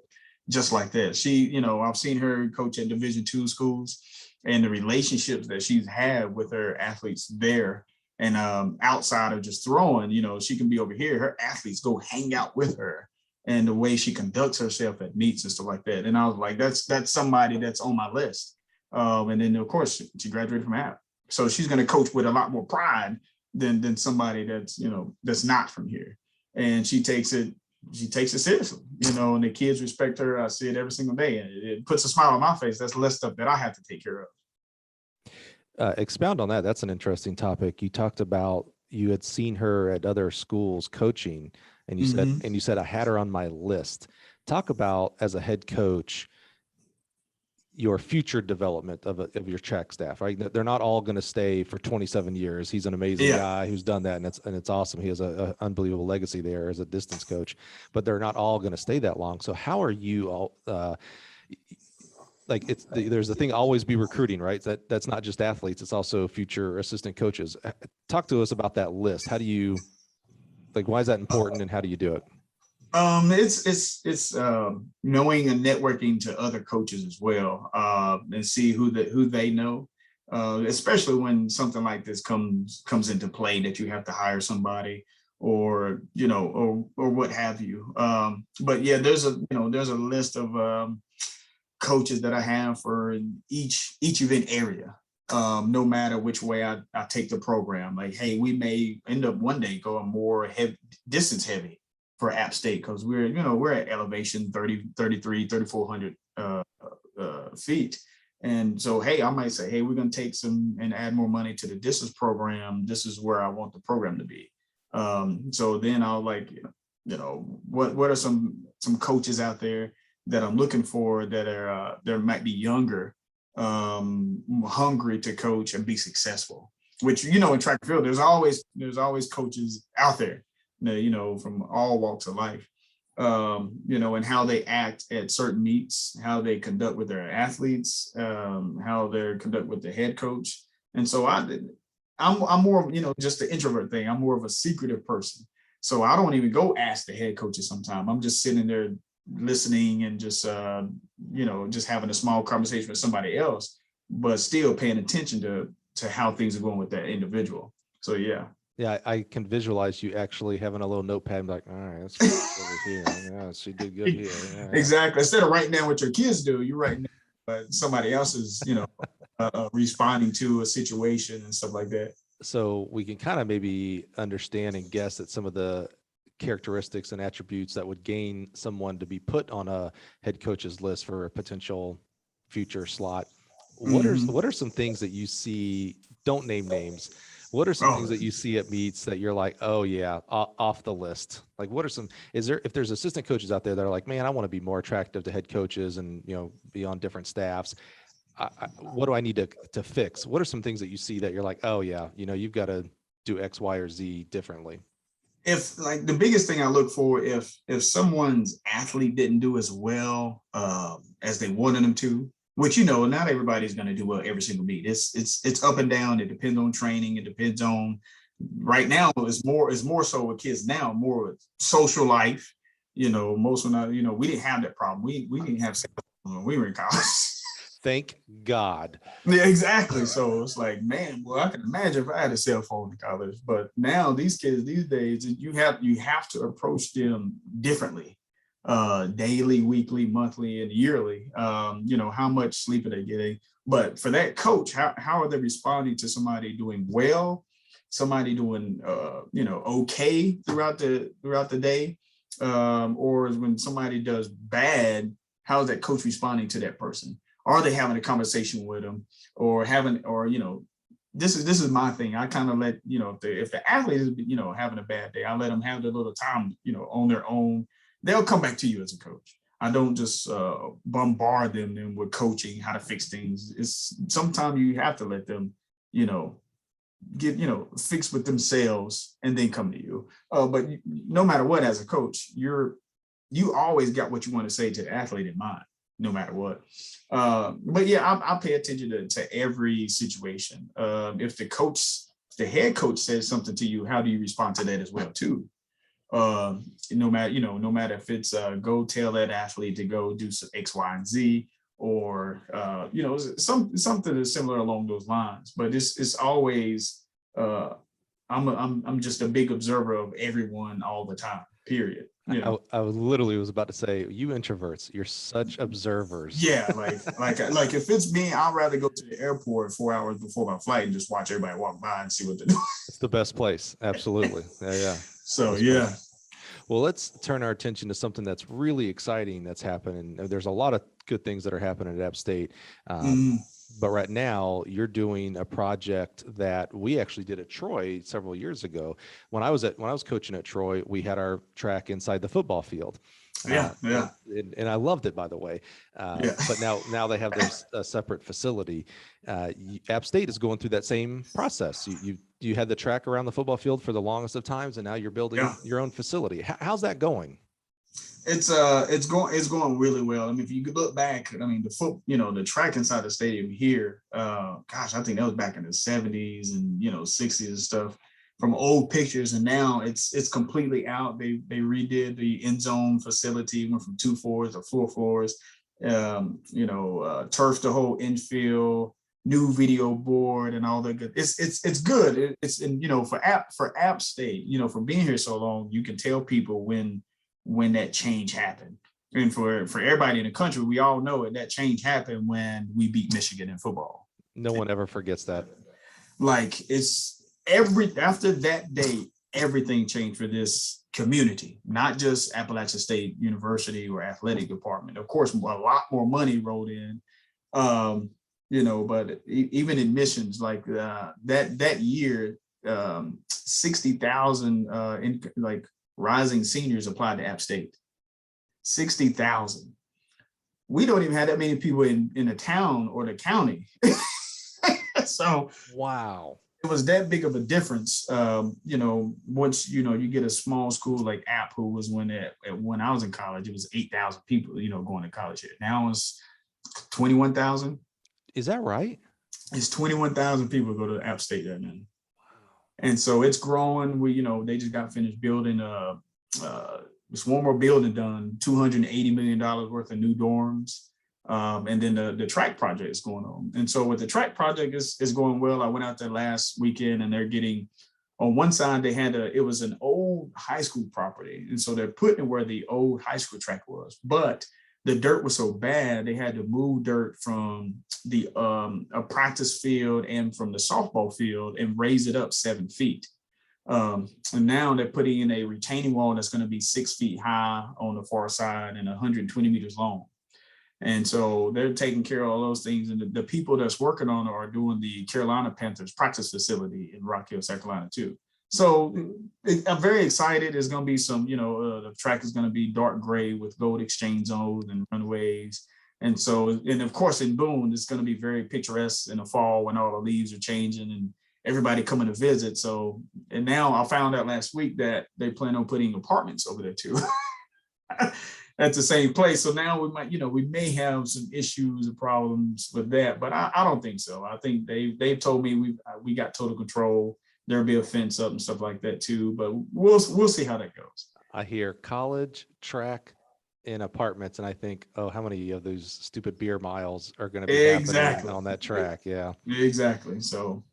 Just like that. She, I've seen her coach at Division II schools and the relationships that she's had with her athletes there. And outside of just throwing, she can be over here. Her athletes go hang out with her and the way she conducts herself at meets and stuff like that. And I was like, that's somebody that's on my list. And then, of course, she graduated from App. So she's going to coach with a lot more pride than somebody that's, that's not from here. And she takes it, she takes it seriously, and the kids respect her. I see it every single day, and it puts a smile on my face. That's less stuff that I have to take care of. Expound on that. That's an interesting topic. You talked about you had seen her at other schools coaching, and you said I had her on my list. Talk about, as a head coach, your future development of your track staff, right? They're not all going to stay for 27 years. He's an amazing guy who's done that, and it's awesome. He has a unbelievable legacy there as a distance coach, but they're not all going to stay that long. So how are you all, there's a thing, always be recruiting, right? That's not just athletes, it's also future assistant coaches. Talk to us about that list. How do you, why is that important, and how do you do it? It's knowing and networking to other coaches as well, and see who they know, especially when something like this comes into play, that you have to hire somebody, or what have you. But yeah, there's a list of coaches that I have for each event area. No matter which way I take the program, like, hey, we may end up one day going more distance heavy for App State, because we're at elevation 3,400 feet. And so, hey, I might say, hey, we're going to take some and add more money to the distance program. This is where I want the program to be. So then I'll what are some coaches out there that I'm looking for that are that might be younger, hungry to coach and be successful, which, in track and field, there's always coaches out there, from all walks of life, and how they act at certain meets, how they conduct with their athletes, how they conduct with the head coach. And so I'm more of, just the introvert thing. I'm more of a secretive person. So I don't even go ask the head coaches sometimes. I'm just sitting there listening and just, just having a small conversation with somebody else, but still paying attention to how things are going with that individual. So, yeah. Yeah, I can visualize you actually having a little notepad, like, all right, let's go over here. Yeah, she did good here. Yeah. Exactly. Instead of writing down what your kids do, you're writing down what somebody else is, responding to a situation and stuff like that. So we can kind of maybe understand and guess at some of the characteristics and attributes that would gain someone to be put on a head coach's list for a potential future slot. What are some things that you see? Don't name names. What are some things that you see at meets that you're like, oh yeah, off the list? Like, what are some, if there's assistant coaches out there that are like, man, I want to be more attractive to head coaches and, be on different staffs. What do I need to fix? What are some things that you see that you're like, oh yeah, you've got to do X, Y, or Z differently? If the biggest thing I look for, if someone's athlete didn't do as well as they wanted them to, which, not everybody's going to do well every single meet. It's up and down. It depends on training. It depends on, right now, it's more so with kids now, more social life. Most of them, we didn't have that problem. We didn't have sex when we were in college. Thank God. Yeah, exactly. So it's like, man, well, I can imagine if I had a cell phone in college. But now these kids these days, you have to approach them differently. Daily, weekly, monthly, and yearly. How much sleep are they getting? But for that coach, how are they responding to somebody doing well, somebody doing okay throughout the day, or when somebody does bad, how is that coach responding to that person? Are they having a conversation with them, or this is my thing. I kind of let, if the athlete is, having a bad day, I let them have their little time, on their own. They'll come back to you as a coach. I don't just bombard them with coaching, how to fix things. It's sometimes you have to let them, get, fix with themselves and then come to you. But no matter what, as a coach, you always got what you want to say to the athlete in mind, no matter what. But yeah, I pay attention to every situation. If the head coach says something to you, how do you respond to that as well too? No matter if it's go tell that athlete to go do some X, Y, and Z, or something that's similar along those lines. But it's always I'm just a big observer of everyone all the time. Period. I literally was about to say, you introverts, you're such observers. Yeah, like if it's me, I'd rather go to the airport 4 hours before my flight and just watch everybody walk by and see what they're doing. It's the best place. Absolutely. Yeah. So yeah. Well, let's turn our attention to something that's really exciting that's happening. There's a lot of good things that are happening at App State. But right now you're doing a project that we actually did at Troy several years ago. When I was coaching at Troy, we had our track inside the football field. Yeah. And I loved it, by the way. But now they have their separate facility. App State is going through that same process. You had the track around the football field for the longest of times, and now you're building your own facility. How's that going? It's going really well. I mean, if you could look back, I mean, the track inside the stadium here, gosh, I think that was back in the 70s and 60s and stuff from old pictures. And now it's completely out. They redid the end zone facility, went from 2 floors to 4 floors, turfed the whole infield, new video board and all that good. It's good. For App State, for being here so long, you can tell people when that change happened. And for everybody in the country, we all know it. That change happened when we beat Michigan in football. No one ever forgets that. Like after that day, everything changed for this community, not just Appalachian State University or athletic department. Of course, a lot more money rolled in, but even admissions like that year, 60,000 rising seniors applied to App State. 60,000. We don't even have that many people in the town or the county. So wow, it was that big of a difference. Once you get a small school like App, who was when I was in college, it was 8,000 people, going to college here. Now it's 21,000. Is that right? It's 21,000 people go to App State right now. And so it's growing. They just got finished building this one more building done, $280 million worth of new dorms. And then the track project is going on. And so with the track project is going well. I went out there last weekend and they're getting, on one side, it was an old high school property. And so they're putting it where the old high school track was. But the dirt was so bad, they had to move dirt from a practice field and from the softball field and raise it up 7 feet. And now they're putting in a retaining wall that's going to be 6 feet high on the far side and 120 meters long. And so they're taking care of all those things. And the people that's working on it are doing the Carolina Panthers practice facility in Rock Hill, South Carolina, too. So I'm very excited. There's going to be some, the track is going to be dark gray with gold exchange zones and runways. And so, and of course, in Boone, it's going to be very picturesque in the fall when all the leaves are changing and everybody coming to visit. So, and now I found out last week that they plan on putting apartments over there too. At the same place. So now we may have some issues and problems with that, but I don't think so. I think they've told me we got total control. There'll be a fence up and stuff like that too, but we'll see how that goes. I hear college, track, and apartments, and I think, oh, how many of those stupid beer miles are going to be happening on that track? Yeah, exactly. So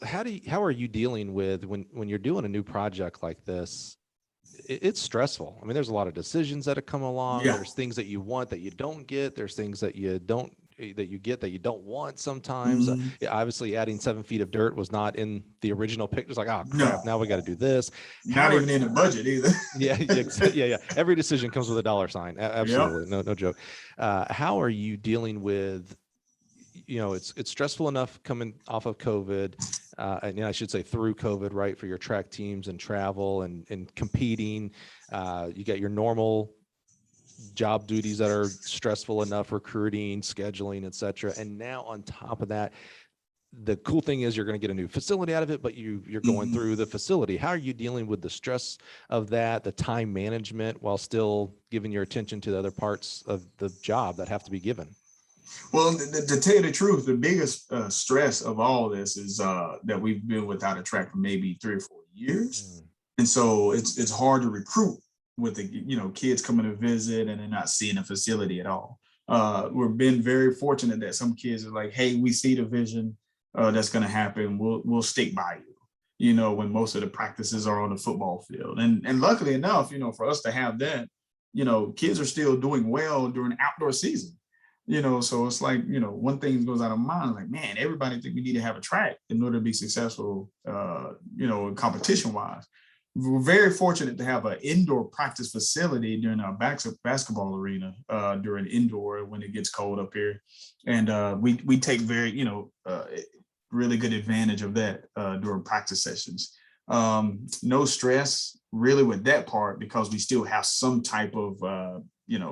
how are you dealing with when you're doing a new project like this? It's stressful. I mean, there's a lot of decisions that have come along. Yeah. There's things that you want that you don't get. There's things that you get that you don't want sometimes. Obviously, adding 7 feet of dirt was not in the original picture. It's like, oh, crap, now we got to do this. Not even in the budget either. Yeah. Every decision comes with a dollar sign. Absolutely. Yep. No joke. How are you dealing with, it's stressful enough coming off of COVID, and I should say through COVID, right, for your track teams and travel and competing. You got your normal job duties that are stressful enough, recruiting, scheduling, et cetera. And now on top of that, the cool thing is you're going to get a new facility out of it, but you're going through the facility. How are you dealing with the stress of that, the time management, while still giving your attention to the other parts of the job that have to be given? Well, to tell you the truth, the biggest stress of all this is that we've been without a track for maybe 3 or 4 years. And so it's hard to recruit with the kids coming to visit and they're not seeing a facility at all. We've been very fortunate that some kids are like, hey, we see the vision that's going to happen. We'll stick by you, when most of the practices are on the football field. And luckily enough, for us to have that, kids are still doing well during outdoor season. So it's like, one thing goes out of mind, like, man, everybody think we need to have a track in order to be successful, competition wise. we're very fortunate to have an indoor practice facility during our basketball arena during indoor when it gets cold up here, and we take very really good advantage of that during practice sessions. No stress really with that part because we still have some type of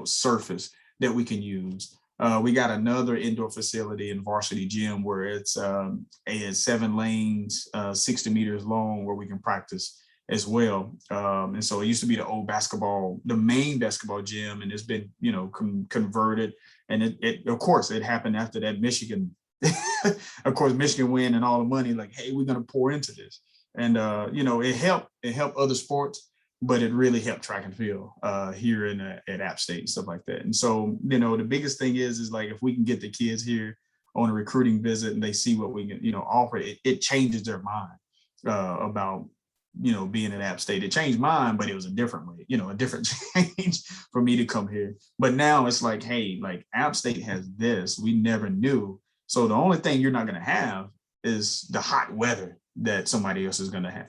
surface that we can use. We got another indoor facility in Varsity Gym where it's 7 lanes, 60 meters long, where we can practice as well. And so it used to be the main basketball gym, and it's been, converted. And it of course, it happened after that Michigan, of course, Michigan win and all the money, like, hey, we're going to pour into this. And, it helped other sports, but it really helped track and field here at App State and stuff like that. And so, the biggest thing is like, if we can get the kids here on a recruiting visit and they see what we can, offer, it changes their mind about, being at App State. It changed mine, but it was a different way, a different change for me to come here. But now it's like, hey, like App State has this, we never knew. So the only thing you're not going to have is the hot weather that somebody else is going to have.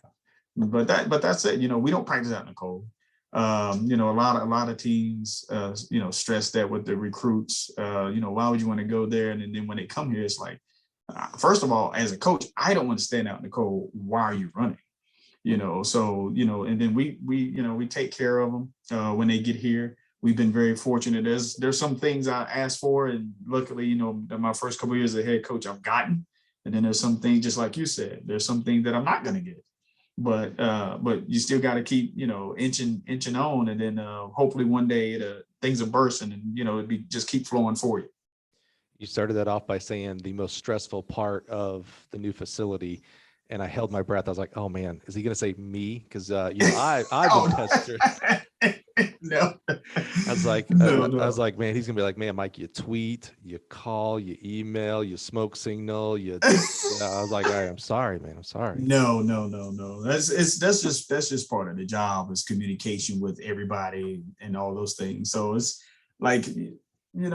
But that's it. We don't practice out in the cold. A lot of teams, stress that with the recruits. Why would you want to go there? And then when they come here, it's like, first of all, as a coach, I don't want to stand out in the cold. Why are you running? And then we take care of them when they get here. We've been very fortunate. There's some things I asked for, and luckily, my first couple of years as a head coach, I've gotten. And then there's some things, just like you said, there's some things that I'm not going to get. But you still got to keep, inching on, and then hopefully one day things will burst, and it just keep flowing for you. You started that off by saying the most stressful part of the new facility, and I held my breath. I was like, "Oh man, is he going to say me?" Because I've been pestered. No, I was like, no. I was like, man, he's gonna be like, man, Mike, you tweet, you call, you email, you smoke signal, I was like, all right, I'm sorry, man, I'm sorry. No. That's just part of the job, is communication with everybody and all those things. So it's like,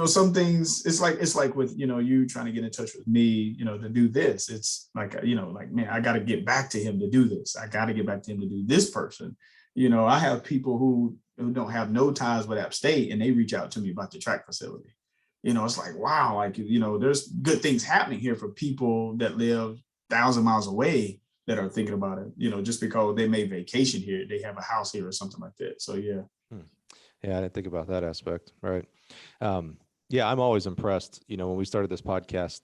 some things, it's like with, you trying to get in touch with me, to do this. It's like, man, I got to get back to him to do this. I got to get back to him to do this person. I have people who don't have no ties with App State, and they reach out to me about the track facility. It's like, wow, like, there's good things happening here for people that live 1,000 miles away that are thinking about it, just because they may vacation here, they have a house here or something like that. So, yeah. Yeah, I didn't think about that aspect. Right. Yeah, I'm always impressed. When we started this podcast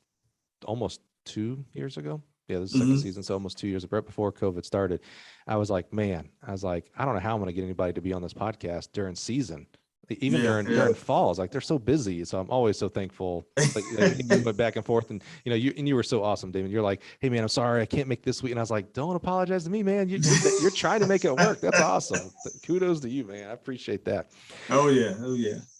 almost 2 years ago, yeah, this is the second season, so almost 2 years, right before COVID started, I was like, I don't know how I'm going to get anybody to be on this podcast during season, even during fall. I was like, they're so busy. So I'm always so thankful. Like, you went back and forth, and you were so awesome, Damian. You're like, hey man, I'm sorry, I can't make this week. And I was like, don't apologize to me, man. You're trying to make it work. That's awesome. Kudos to you, man. I appreciate that. Oh yeah.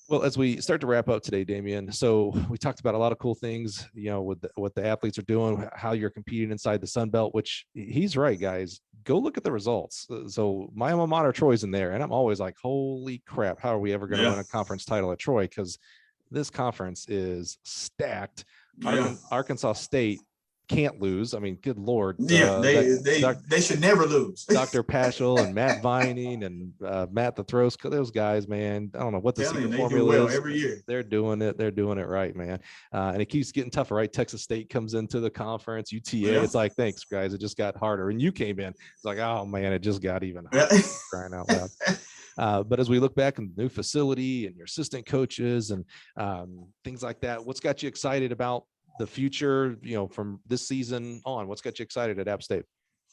Well, as we start to wrap up today, Damian, so we talked about a lot of cool things, with what the athletes are doing, how you're competing inside the Sun Belt, which he's right, guys. Go look at the results. So my alma mater, Troy's in there, and I'm always like, holy crap, how are we ever going to win a conference title at Troy? Because this conference is stacked. Yeah. Arkansas State can't lose. I mean, good Lord. Yeah, they should never lose. Dr. Paschal and Matt Vining and Matt the Throws, those guys, man. I don't know what the secret formula is. Every year. They're doing it. They're doing it right, man. And it keeps getting tougher, right? Texas State comes into the conference. UTA, it's like, thanks, guys. It just got harder. And you came in. It's like, oh, man, it just got even harder. Crying out loud. But as we look back in the new facility and your assistant coaches and things like that, what's got you excited about the future, from this season on? What's got you excited at App State?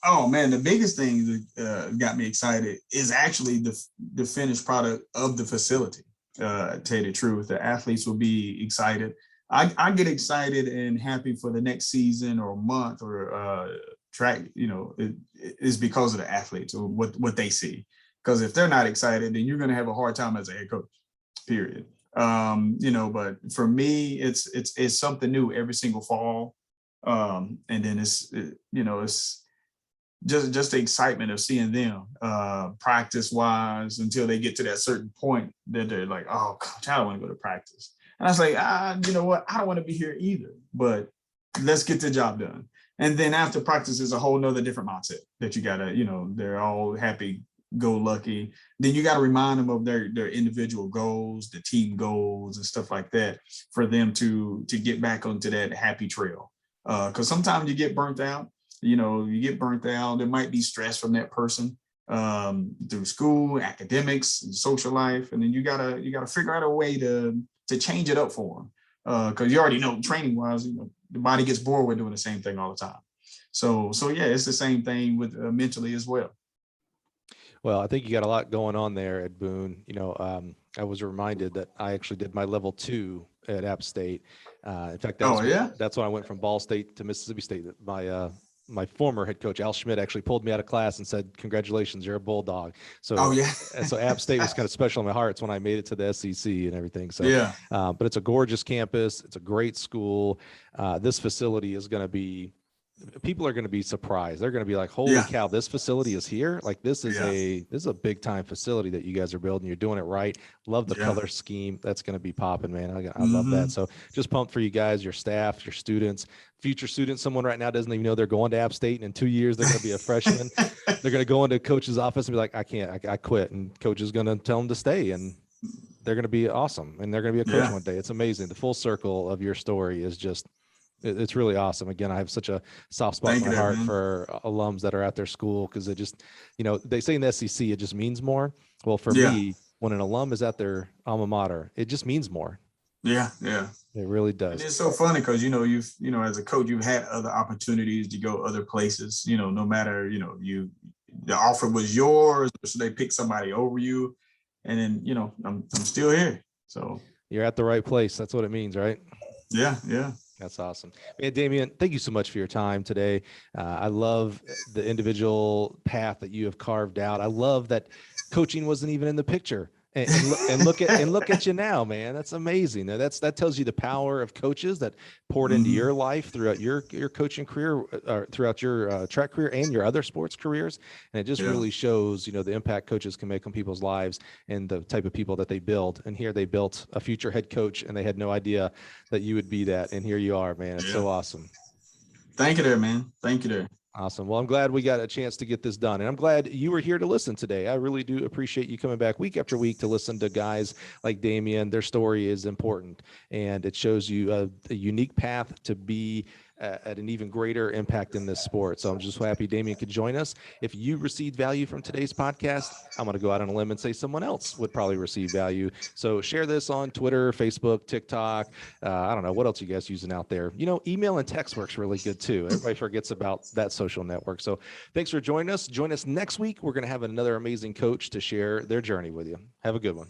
Oh man, the biggest thing that got me excited is actually the finished product of the facility. To tell you the truth, the athletes will be excited. I get excited and happy for the next season or month or track. It is because of the athletes or what they see. Because if they're not excited, then you're going to have a hard time as a head coach. Period. But for me, it's something new every single fall. And then it's just the excitement of seeing them practice wise until they get to that certain point that they're like, oh, coach, I don't want to go to practice. And I was like, you know what? I don't want to be here either, but let's get the job done. And then after practice is a whole nother different mindset that you gotta, they're all happy, go lucky. Then you got to remind them of their individual goals, the team goals and stuff like that for them to get back onto that happy trail. Because sometimes you get burnt out. There might be stress from that person through school, academics, and social life, and then you gotta figure out a way to change it up for them. Because you already know, training wise, the body gets bored with doing the same thing all the time. So yeah, it's the same thing with mentally as well. Well, I think you got a lot going on there at Boone. I was reminded that I actually did my level 2 at App State. In fact, that's when I went from Ball State to Mississippi State. My former head coach, Al Schmidt, actually pulled me out of class and said, "Congratulations, you're a Bulldog." So, so App State was kind of special in my heart. It's when I made it to the SEC and everything. So, but it's a gorgeous campus. It's a great school. This facility is going to be, people are going to be surprised. They're going to be like, "Holy cow, this facility is here!" Like this is a big time facility that you guys are building. You're doing it right. Love the color scheme. That's going to be popping, man. I love that. So just pumped for you guys, your staff, your students, future students. Someone right now doesn't even know they're going to App State, and in 2 years they're going to be a freshman. They're going to go into coach's office and be like, I quit, and coach is going to tell them to stay, and they're going to be awesome, and they're going to be a coach one day. It's amazing. The full circle of your story is just, it's really awesome. Again, I have such a soft spot in my heart for alums that are at their school, because it just, they say in the SEC, it just means more. Well, for me, when an alum is at their alma mater, it just means more. Yeah. It really does. And it's so funny because, you've, as a coach, you've had other opportunities to go other places, no matter, the offer was yours, so they picked somebody over you. And then, I'm still here. So you're at the right place. That's what it means, right? Yeah. That's awesome. Man, Damian, thank you so much for your time today. I love the individual path that you have carved out. I love that coaching wasn't even in the picture. And look at you now, man. That's amazing. That tells you the power of coaches that poured into your life throughout your coaching career, throughout your track career and your other sports careers. And it just really shows, the impact coaches can make on people's lives and the type of people that they build. And here they built a future head coach, and they had no idea that you would be that. And here you are, man. It's so awesome. Thank you there, man. Thank you there. Awesome. Well, I'm glad we got a chance to get this done, and I'm glad you were here to listen today. I really do appreciate you coming back week after week to listen to guys like Damian. Their story is important, and it shows you a unique path to be at an even greater impact in this sport. So I'm just happy Damian could join us. If you received value from today's podcast, I'm going to go out on a limb and say someone else would probably receive value. So share this on Twitter, Facebook, TikTok. I don't know. What else are you guys using out there? Email and text works really good too. Everybody forgets about that social network. So thanks for joining us. Join us next week. We're going to have another amazing coach to share their journey with you. Have a good one.